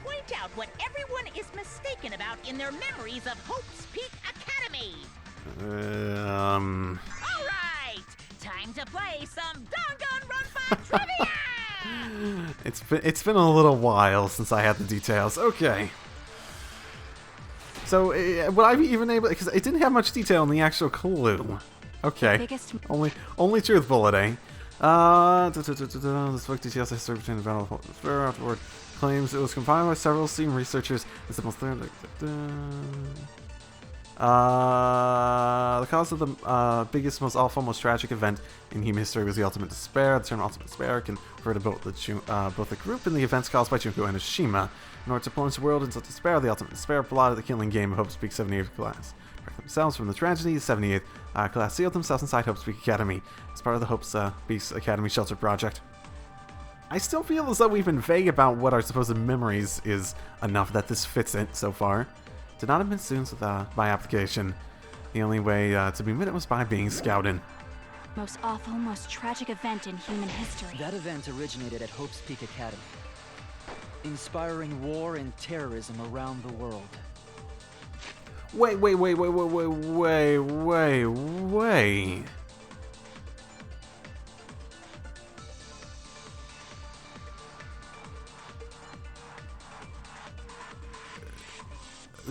Point out what everyone is mistaken about in their memories of Hope's Peak Academy! Alright! Time to play some Danganronpa trivia! It's been a little while since I had the details. Okay. So, would I be even able... Because it didn't have much detail in the actual clue. Okay. Only truth bullet, eh? This book details the history between the Battle of Despair. Afterward, claims it was compiled by several esteemed researchers. It's the most... the cause of the biggest, most awful, most tragic event in human history was the ultimate despair. The term ultimate despair can refer to both the group and the events caused by Junko Enoshima. In order to plunge the world into despair, the ultimate despair plotted the killing game of Hope's Peak 78th class. Protect themselves from the tragedy, the 78th class sealed themselves inside Hope's Peak Academy as part of the Hope's Peak Academy Shelter Project. I still feel as though we've been vague about what our supposed memories is enough that this fits it so far. Did not admit students with my application. The only way to be admitted was by being scouted. Most awful, most tragic event in human history. That event originated at Hope's Peak Academy, inspiring war and terrorism around the world. Wait.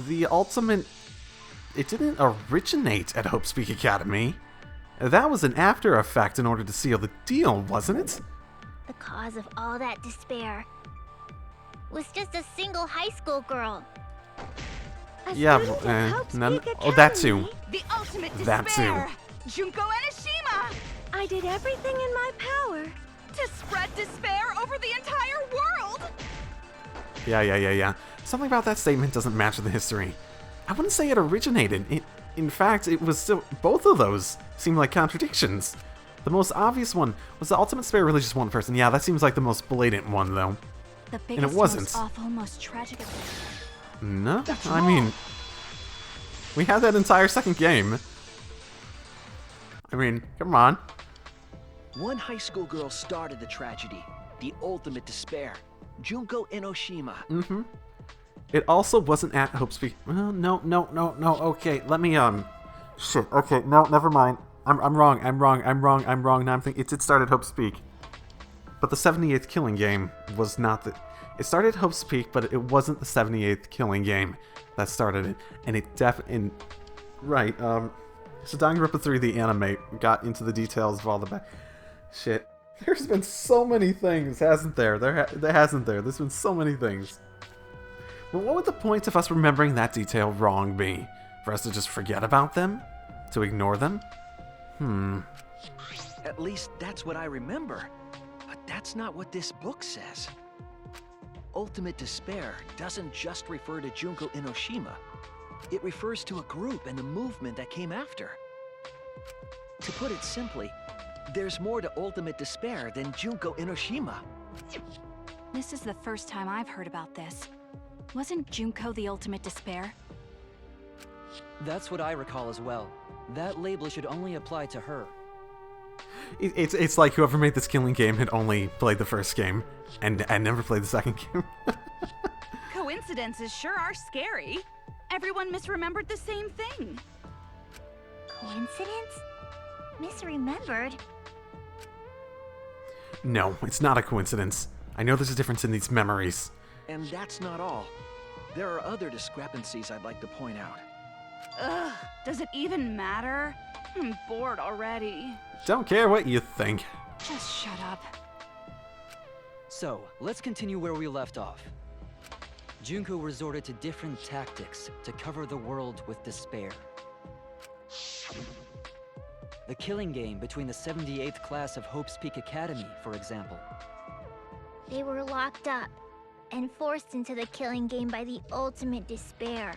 The ultimate... It didn't originate at Hope's Peak Academy. That was an after effect in order to seal the deal, wasn't it? The cause of all that despair was just a single high school girl. Yeah, that too. The ultimate That despair. Junko Enoshima. I did everything in my power. To spread despair over the entire world. Yeah. Something about that statement doesn't match the history. I wouldn't say it originated. In fact, it was still... Both of those seem like contradictions. The most obvious one was the ultimate despair really just one person. Yeah, that seems like the most blatant one, though. The biggest, and it wasn't. most awful, most tragic event. No, That's I wrong. mean... We had that entire second game. I mean, come on. One high school girl started the tragedy, the ultimate despair, Junko Enoshima. Mm-hmm. It also wasn't at Hope's Peak. Well, no. Okay, let me, shit. Okay, no, never mind. I'm wrong. Now I'm thinking it did start at Hope's Peak. But the 78th killing game was not the... It started at Hope's Peak, but it wasn't the 78th killing game that started it. And it definitely... Right, so Danganronpa 3, the anime, got into the details of all the... Shit. There's been so many things, hasn't there? There hasn't there? There's been so many things. But what would the point of us remembering that detail wrong be? For us to just forget about them? To ignore them? At least that's what I remember. But that's not what this book says. Ultimate despair doesn't just refer to Junko Enoshima. It refers to a group and the movement that came after. To put it simply, there's more to ultimate despair than Junko Enoshima. This is the first time I've heard about this. Wasn't Junko the ultimate despair? That's what I recall as well. That label should only apply to her. It's like whoever made this killing game had only played the first game and never played the second game. Coincidences sure are scary. Everyone misremembered the same thing. Coincidence? Misremembered? No, it's not a coincidence. I know there's a difference in these memories. And that's not all. There are other discrepancies I'd like to point out. Ugh, does it even matter? I'm bored already. Don't care what you think. Just shut up. So, let's continue where we left off. Junko resorted to different tactics to cover the world with despair. The killing game between the 78th class of Hope's Peak Academy, for example. They were locked up and forced into the killing game by the ultimate despair.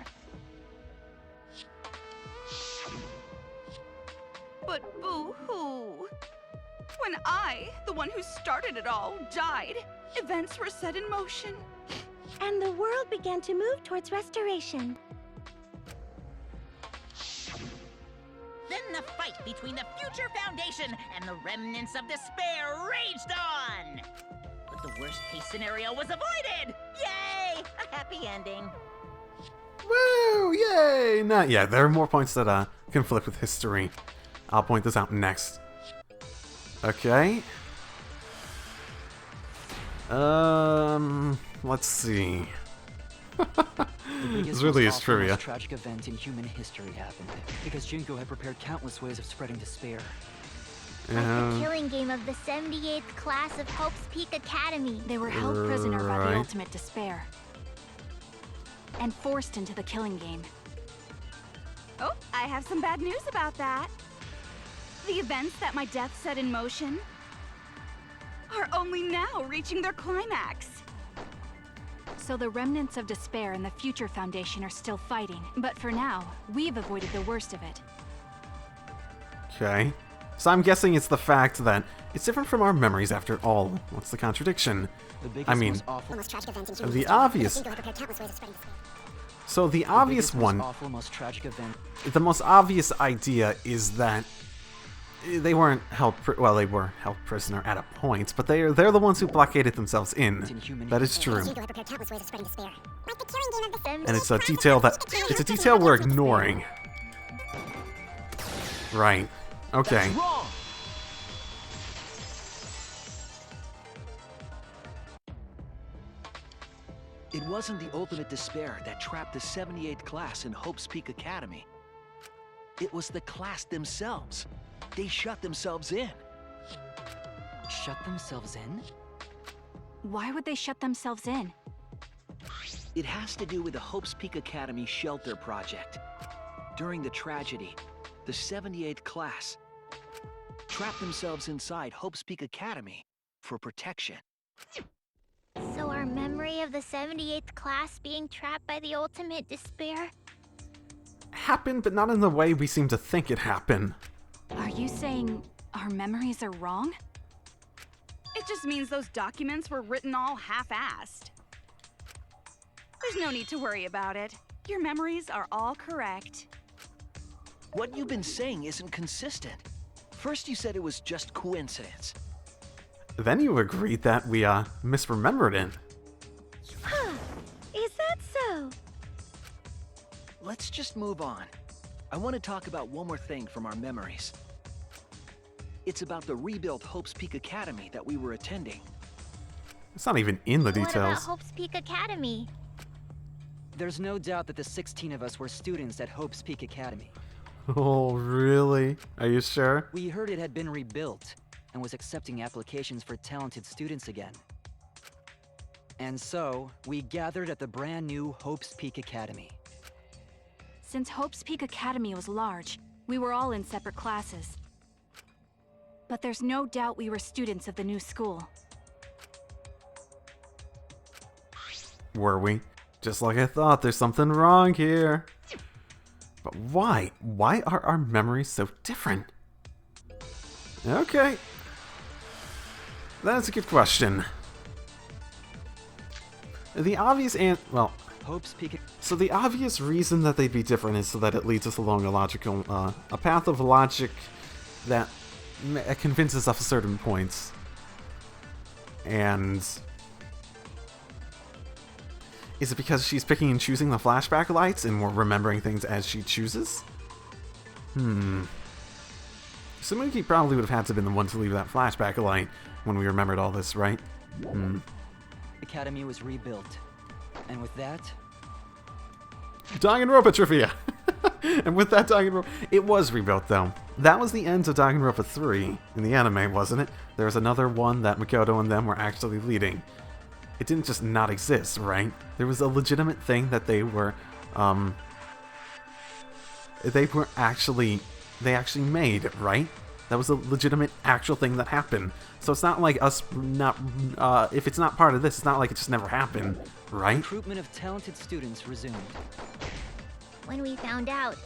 But boo-hoo. When I, the one who started it all, died, events were set in motion. And the world began to move towards restoration. Then the fight between the Future Foundation and the remnants of despair raged on! But the worst-case scenario was avoided! Yay! A happy ending. Woo! Yay! Not yet. There are more points that conflict with history. I'll point this out next. Okay. Let's see. This really is trivia. The most tragic event in human history happened because Junko had prepared countless ways of spreading despair. Like the killing game of the 78th class of Hope's Peak Academy. They were held prisoner by the ultimate despair and forced into the killing game. Oh, I have some bad news about that. The events that my death set in motion are only now reaching their climax. So the remnants of despair and the Future Foundation are still fighting, but for now, we've avoided the worst of it. Okay. So I'm guessing it's the fact that it's different from our memories after all. What's the contradiction? I mean, the obvious... So the obvious one... The most obvious idea is that they weren't held... Well, they were held prisoner at a point, but they're the ones who blockaded themselves in. That is true. And it's a detail that... It's a detail we're ignoring. Right. Okay. It wasn't the ultimate despair that trapped the 78th class in Hope's Peak Academy. It was the class themselves. They shut themselves in. Shut themselves in? Why would they shut themselves in? It has to do with the Hope's Peak Academy shelter project. During the tragedy, the 78th class trapped themselves inside Hope's Peak Academy for protection. So our memory of the 78th class being trapped by the ultimate despair? Happened, but not in the way we seem to think it happened. Are you saying our memories are wrong? It just means those documents were written all half-assed. There's no need to worry about it. Your memories are all correct. What you've been saying isn't consistent. First you said it was just coincidence. Then you agreed that we misremembered it. Huh. Is that so? Let's just move on. I want to talk about one more thing from our memories. It's about the rebuilt Hope's Peak Academy that we were attending. It's not even in the details. What about Hope's Peak Academy? There's no doubt that the 16 of us were students at Hope's Peak Academy. Oh, really? Are you sure? We heard it had been rebuilt and was accepting applications for talented students again. And so, we gathered at the brand new Hope's Peak Academy. Since Hope's Peak Academy was large, we were all in separate classes. But there's no doubt we were students of the new school. Were we? Just like I thought, there's something wrong here. But why? Why are our memories so different? Okay. That's a good question. The obvious Hope's Peak. So the obvious reason that they'd be different is so that it leads us along a logical, a path of logic that convinces us of certain points. And is it because she's picking and choosing the flashback lights and we're remembering things as she chooses? Tsumugi probably would have had to have been the one to leave that flashback light when we remembered all this, right? Academy was rebuilt. And with that, Danganronpa trivia! And with that Danganronpa... It was rebuilt, though. That was the end of Danganronpa 3 in the anime, wasn't it? There was another one that Makoto and them were actually leading. It didn't just not exist, right? There was a legitimate thing that they were actually made, right? That was a legitimate actual thing that happened. So it's not like us not, if it's not part of this, it's not like it just never happened, right? recruitment of talented students resumed. When we found out,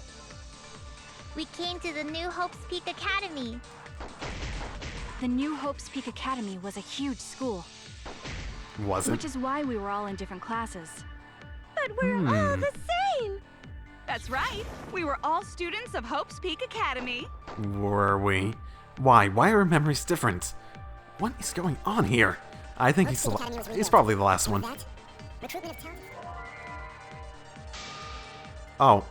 we came to the New Hope's Peak Academy. The New Hope's Peak Academy was a huge school, Was it? which is why we were all in different classes. But we're all the same. That's right. We were all students of Hope's Peak Academy. Were we? Why? Why are memories different? What is going on here? I think he's probably the last one. Oh,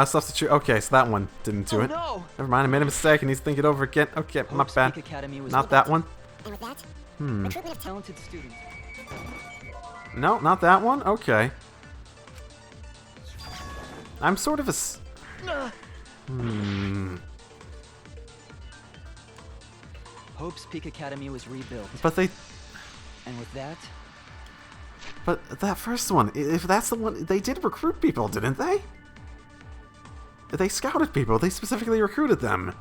substitute. Okay, so that one didn't do it. No! Never mind, I made a mistake and he's thinking it over again. Okay, my Hope's bad. Peak Academy was Not that one. recruitment of talented students. No, not that one. Okay. I'm sort of a. Hope's Peak Academy was rebuilt. But they. And with that, But that first one, if that's the one, they did recruit people, didn't they? They scouted people. They specifically recruited them.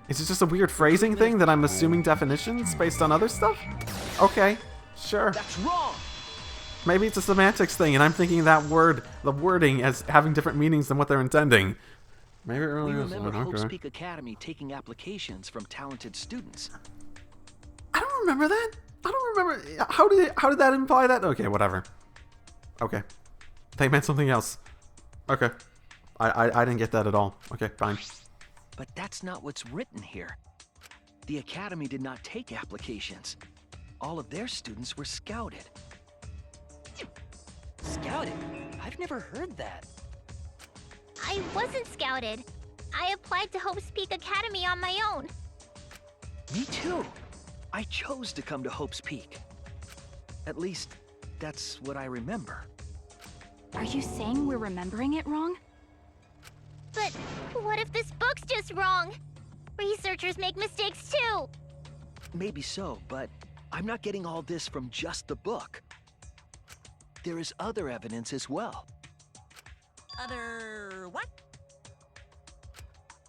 Is it just a weird phrasing thing that I'm assuming definitions based on other stuff? Okay, sure. That's wrong! Maybe it's a semantics thing, and I'm thinking that word, the wording, as having different meanings than what they're intending. Maybe it We really is. remember Hope's Okay. Peak Academy taking applications from talented students. I don't remember that. I don't remember. How did that imply that? Okay, whatever. Okay. They meant something else. Okay. I didn't get that at all. Okay, fine. But that's not what's written here. The Academy did not take applications. All of their students were scouted. scouted? I've never heard that. I wasn't scouted. I applied to Hope's Peak Academy on my own. Me too. I chose to come to Hope's Peak. At least, that's what I remember. Are you saying we're remembering it wrong? But what if this book's just wrong? Researchers make mistakes too. Maybe so, but I'm not getting all this from just the book. There is other evidence as well. Other what?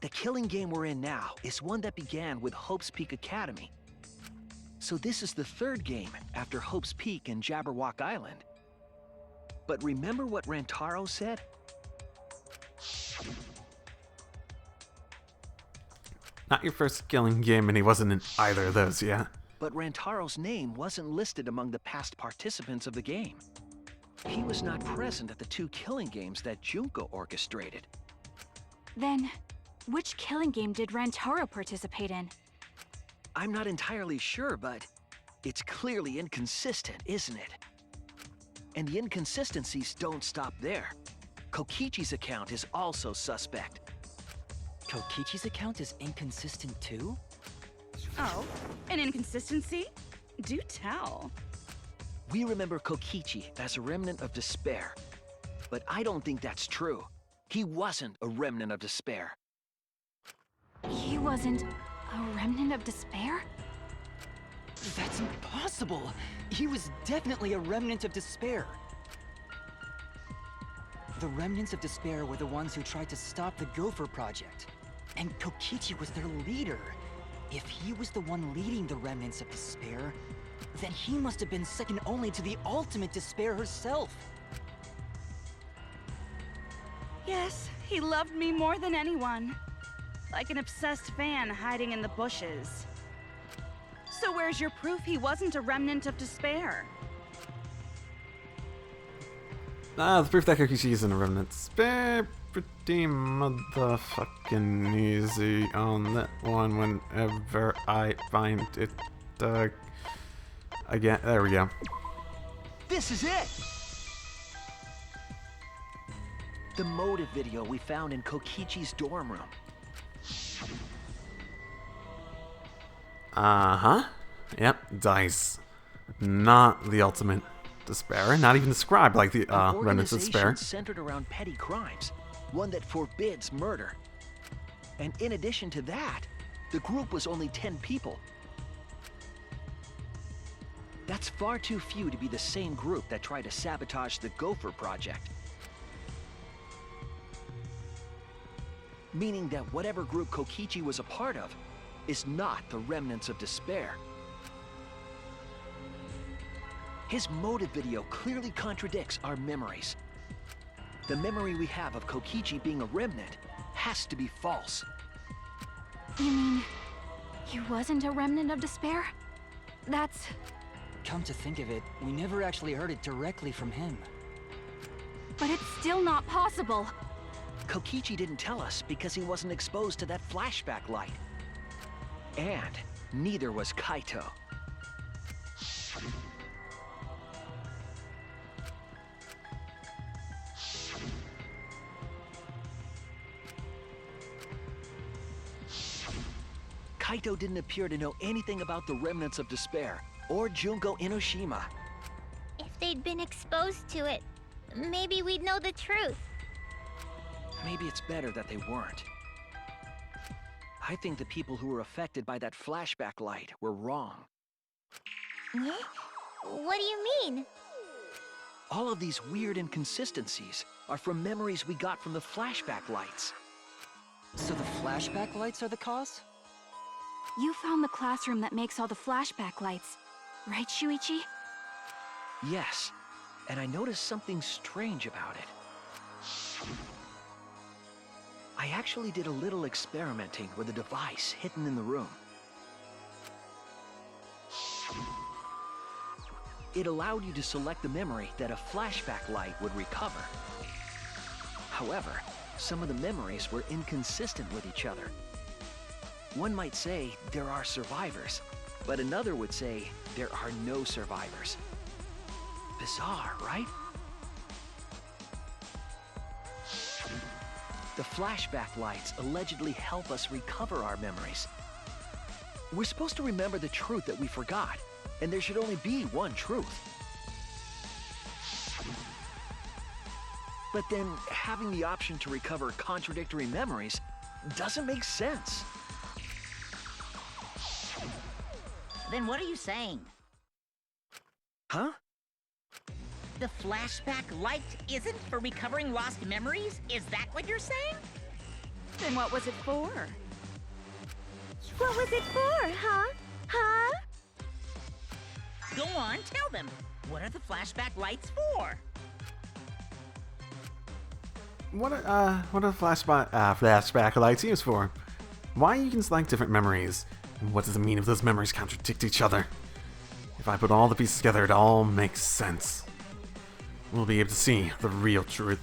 The killing game we're in now is one that began with Hope's Peak Academy. So this is the third game after Hope's Peak and Jabberwock Island. But remember what Rantaro said? Not your first killing game, and he wasn't in either of those, yeah. But Rantaro's name wasn't listed among the past participants of the game. He was not present at the 2 killing games that Junko orchestrated. Then, which killing game did Rantaro participate in? I'm not entirely sure, but it's clearly inconsistent, isn't it? And the inconsistencies don't stop there. Kokichi's account is also suspect. Kokichi's account is inconsistent too? Oh, an inconsistency? Do tell. We remember Kokichi as a remnant of despair. But I don't think that's true. He wasn't a remnant of despair. He wasn't a remnant of despair? That's impossible! He was definitely a remnant of despair. The remnants of despair were the ones who tried to stop the Gopher Project. And Kokichi was their leader. If he was the one leading the remnants of despair, then he must have been second only to the ultimate despair herself. Yes, he loved me more than anyone. Like an obsessed fan hiding in the bushes. So where's your proof he wasn't a remnant of despair? The proof that Kokichi isn't a remnant. Spare pretty motherfucking easy on that one whenever I find it. Again, there we go. This is it! The motive video we found in Kokichi's dorm room. Uh-huh. Yep, dice. Not the ultimate despair. Not even described like the remnants of despair. An organization centered around petty crimes. One that forbids murder. And in addition to that, the group was only 10 people. That's far too few to be the same group that tried to sabotage the Gopher Project. Meaning that whatever group Kokichi was a part of is not the remnants of despair. His motive video clearly contradicts our memories. The memory we have of Kokichi being a remnant has to be false. You mean, he wasn't a remnant of despair? That's... Come to think of it, we never actually heard it directly from him. But it's still not possible. Kokichi didn't tell us because he wasn't exposed to that flashback light. And neither was Kaito. Kaito didn't appear to know anything about the remnants of despair, or Junko Enoshima. If they'd been exposed to it, maybe we'd know the truth. Maybe it's better that they weren't. I think the people who were affected by that flashback light were wrong. Huh? What do you mean? All of these weird inconsistencies are from memories we got from the flashback lights. So the flashback lights are the cause? You found the classroom that makes all the flashback lights, right, Shuichi? Yes, and I noticed something strange about it. I actually did a little experimenting with a device hidden in the room. It allowed you to select the memory that a flashback light would recover. However, some of the memories were inconsistent with each other. One might say there are survivors, but another would say there are no survivors. Bizarre, right? The flashback lights allegedly help us recover our memories. We're supposed to remember the truth that we forgot, and there should only be one truth. But then, having the option to recover contradictory memories doesn't make sense. Then what are you saying? Huh? The flashback light isn't for recovering lost memories? Is that what you're saying? Then what was it for? What was it for, huh? Huh? Go on, tell them. What are the flashback lights for? What are flashback lights used for? Why you can select different memories, and what does it mean if those memories contradict each other? If I put all the pieces together, it all makes sense. We'll be able to see the real truth.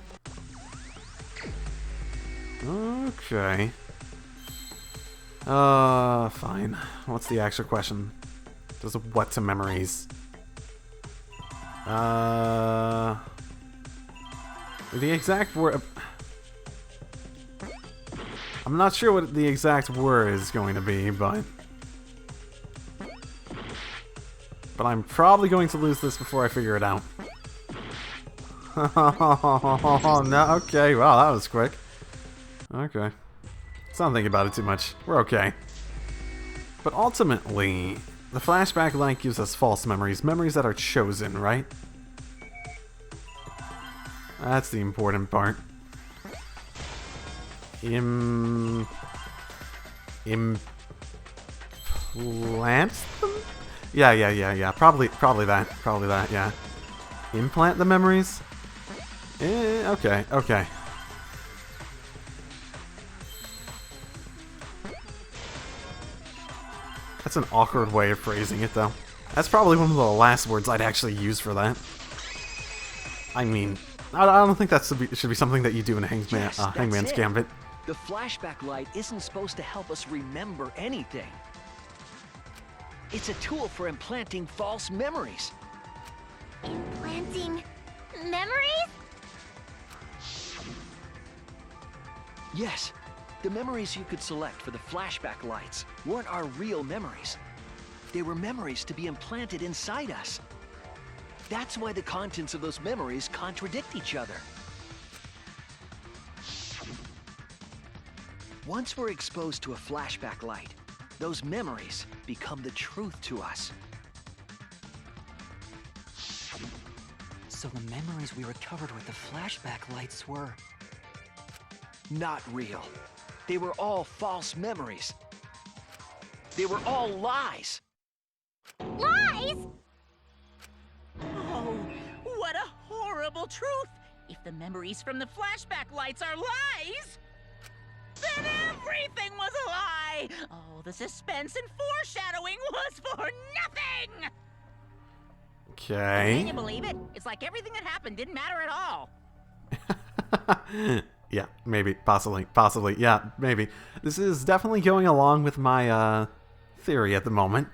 Okay. Fine. What's the actual question? Does what to memories? The exact word... I'm not sure what the exact word is going to be, but I'm probably going to lose this before I figure it out. Oh, no, okay, wow, that was quick. Okay. Let's not think about it too much. We're okay. But ultimately, the flashback light gives us false memories, memories that are chosen, right? That's the important part. Implants them? Yeah. Probably that, yeah. Implant the memories? Okay. That's an awkward way of phrasing it, though. That's probably one of the last words I'd actually use for that. I mean, I don't think that should be something that you do in a Hangman's Gambit. The flashback light isn't supposed to help us remember anything. It's a tool for implanting false memories. Implanting memories? Yes, the memories you could select for the flashback lights weren't our real memories. They were memories to be implanted inside us. That's why the contents of those memories contradict each other. Once we're exposed to a flashback light, those memories become the truth to us. So the memories we recovered with the flashback lights were... Not real. They were all false memories. They were all lies. Lies? Oh, what a horrible truth! If the memories from the flashback lights are lies, then everything was a lie! Oh, the suspense and foreshadowing was for nothing! Okay. Can you believe it? It's like everything that happened didn't matter at all. Yeah, maybe, possibly, yeah, maybe. This is definitely going along with my theory at the moment.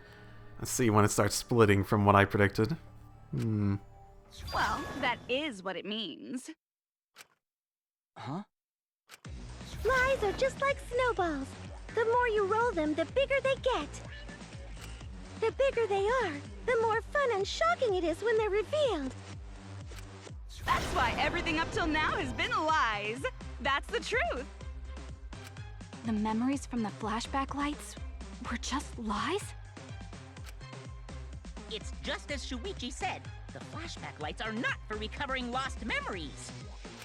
Let's see when it starts splitting from what I predicted. Well, that is what it means. Huh? Lies are just like snowballs. The more you roll them, the bigger they get. The bigger they are, the more fun and shocking it is when they're revealed. That's why everything up till now has been lies. That's the truth. The memories from the flashback lights were just lies? It's just as Shuichi said. The flashback lights are not for recovering lost memories.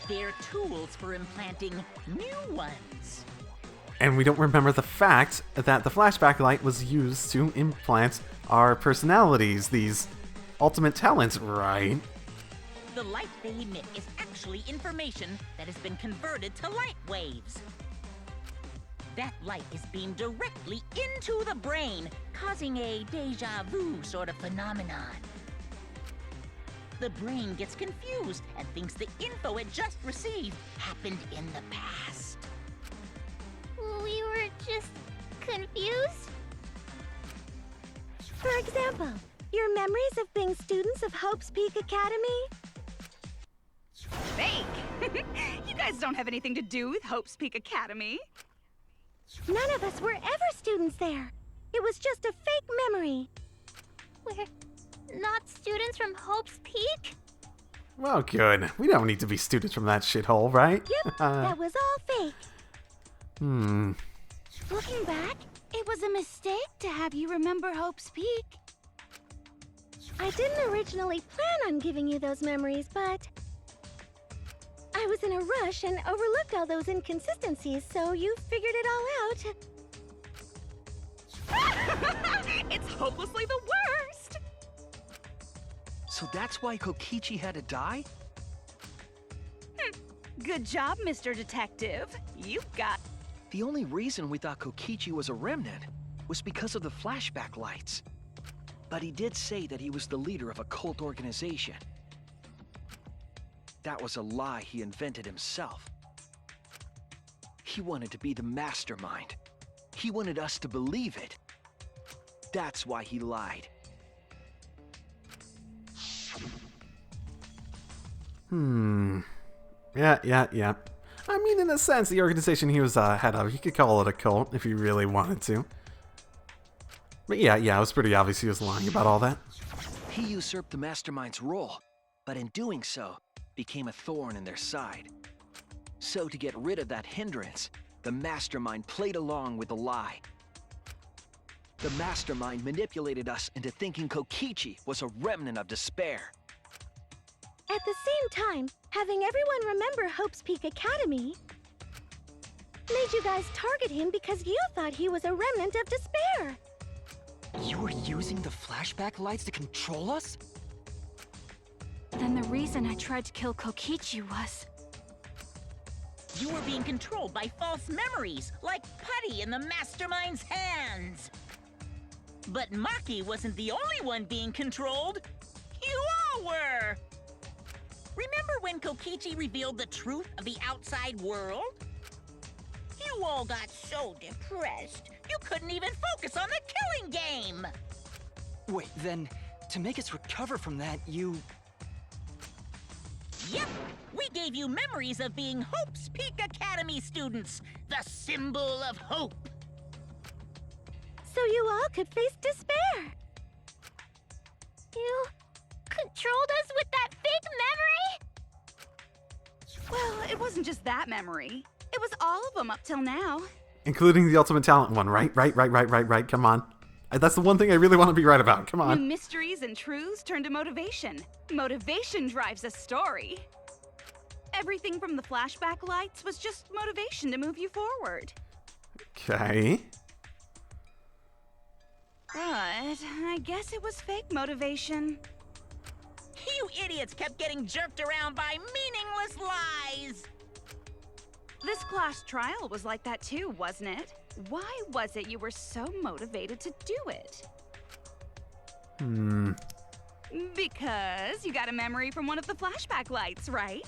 They're tools for implanting new ones. And we don't remember the fact that the flashback light was used to implant our personalities, these ultimate talents, right? The light they emit is actually information that has been converted to light waves. That light is beamed directly into the brain, causing a deja vu sort of phenomenon. The brain gets confused and thinks the info it just received happened in the past. We were just confused? For example, your memories of being students of Hope's Peak Academy? Fake! You guys don't have anything to do with Hope's Peak Academy. None of us were ever students there. It was just a fake memory. We're not students from Hope's Peak? Well, good. We don't need to be students from that shithole, right? Yep, that was all fake. Looking back, it was a mistake to have you remember Hope's Peak. I didn't originally plan on giving you those memories, but I was in a rush and overlooked all those inconsistencies, so you figured it all out. It's hopelessly the worst! So that's why Kokichi had to die? Good job, Mr. Detective. You got... The only reason we thought Kokichi was a remnant was because of the flashback lights. But he did say that he was the leader of a cult organization. That was a lie he invented himself. He wanted to be the mastermind. He wanted us to believe it. That's why he lied. Yeah. I mean, in a sense, the organization he was head of, you could call it a cult if you really wanted to. But yeah, it was pretty obvious he was lying about all that. He usurped the mastermind's role, but in doing so, became a thorn in their side. So to get rid of that hindrance, the mastermind played along with the lie. The mastermind manipulated us into thinking Kokichi was a remnant of despair. At the same time, having everyone remember Hope's Peak Academy made you guys target him because you thought he was a remnant of despair. You were using the flashback lights to control us? Then the reason I tried to kill Kokichi was... You were being controlled by false memories, like putty in the mastermind's hands. But Maki wasn't the only one being controlled. You all were! Remember when Kokichi revealed the truth of the outside world? You all got so depressed, you couldn't even focus on the killing game! Wait, then, to make us recover from that, you... Yep, we gave you memories of being Hope's Peak Academy students, the symbol of hope. So you all could face despair. You controlled us with that fake memory? Well, it wasn't just that memory. It was all of them up till now. Including the ultimate talent one, right? Right. Come on. That's the one thing I really want to be right about. Come on. New mysteries and truths turn to motivation. Motivation drives a story. Everything from the flashback lights was just motivation to move you forward. Okay. But I guess it was fake motivation. You idiots kept getting jerked around by meaningless lies! This class trial was like that too, wasn't it? Why was it you were so motivated to do it? Because you got a memory from one of the flashback lights, right?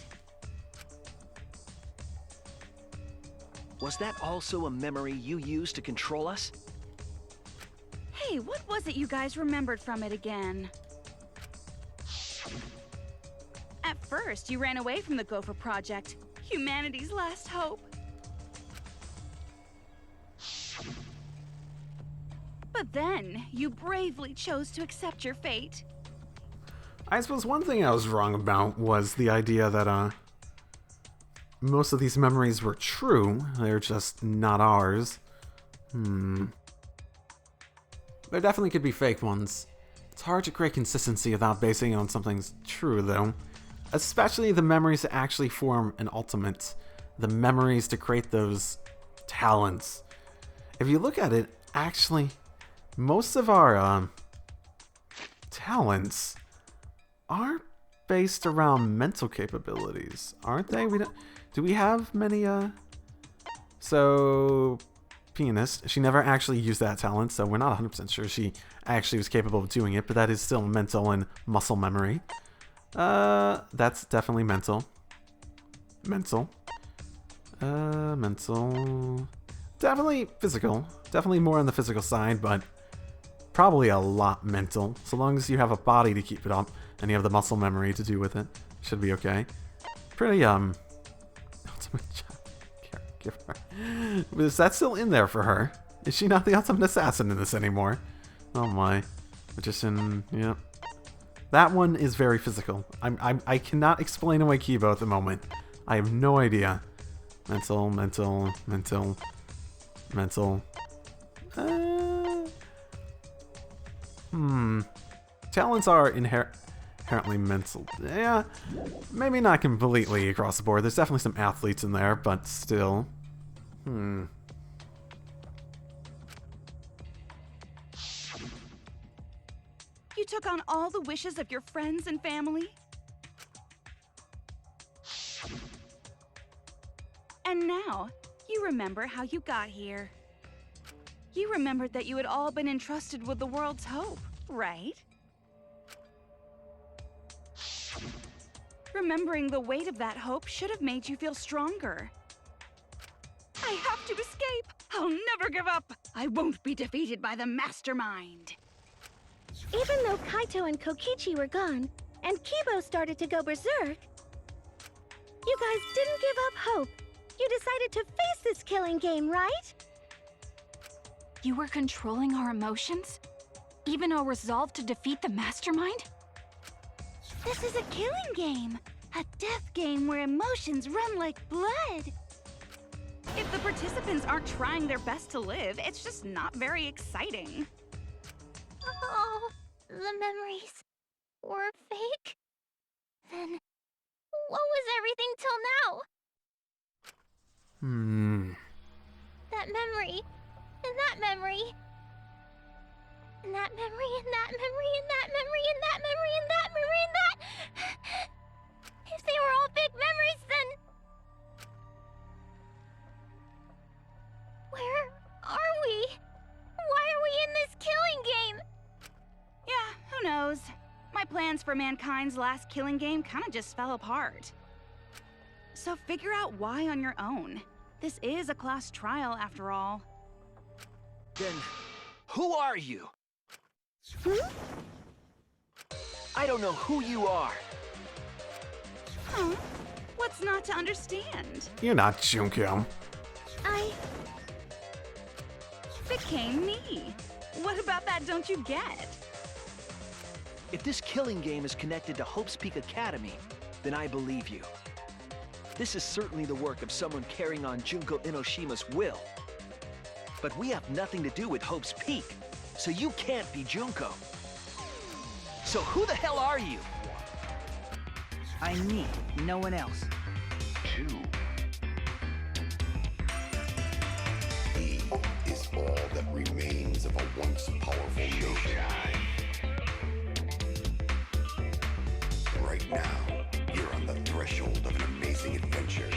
Was that also a memory you used to control us? Hey, what was it you guys remembered from it again? At first, you ran away from the Gopher Project, humanity's last hope. But then, you bravely chose to accept your fate. I suppose one thing I was wrong about was the idea that, most of these memories were true. They're just not ours. There definitely could be fake ones. It's hard to create consistency without basing it on something's true, though. Especially the memories that actually form an ultimate. The memories to create those talents. If you look at it, actually, most of our, talents are based around mental capabilities, aren't they? Do we have many, So, pianist, she never actually used that talent, so we're not 100% sure she actually was capable of doing it, but that is still mental and muscle memory. That's definitely mental. Mental. Definitely physical. Definitely more on the physical side, but probably a lot mental. So long as you have a body to keep it up, and you have the muscle memory to do with it, should be okay. Pretty, ultimate caregiver. Is that still in there for her? Is she not the ultimate assassin in this anymore? Oh my. Magician, yeah. That one is very physical. I cannot explain away Kibo at the moment. I have no idea. Mental. Talents are inherently mental. Yeah, maybe not completely across the board. There's definitely some athletes in there, but still. You took on all the wishes of your friends and family. And now, you remember how you got here. You remembered that you had all been entrusted with the world's hope, right? Remembering the weight of that hope should have made you feel stronger. I have to escape! I'll never give up! I won't be defeated by the Mastermind! Even though Kaito and Kokichi were gone, and Kibo started to go berserk, you guys didn't give up hope. You decided to face this killing game, right? You were controlling our emotions? Even our resolve to defeat the Mastermind? This is a killing game. A death game where emotions run like blood. If the participants aren't trying their best to live, it's just not very exciting. Oh, the memories were fake? Then, what was everything till now? That memory, and that memory, and that memory, and that memory, and that memory, and that memory, and that memory, and that... If they were all fake memories, then... Where are we? Why are we in this killing game? Yeah, who knows? My plans for mankind's last killing game kinda just fell apart. So figure out why on your own. This is a class trial after all. Then, who are you? I don't know who you are. Huh? What's not to understand? You're not Junko. I Became me. What about that don't you get? If this killing game is connected to Hope's Peak Academy, then I believe you. This is certainly the work of someone carrying on Junko Enoshima's will. But we have nothing to do with Hope's Peak, so you can't be Junko. So who the hell are you? I'm me, no one else. 2. He is all that remains of a once powerful nation. Right now, you're on the threshold of an amazing adventure.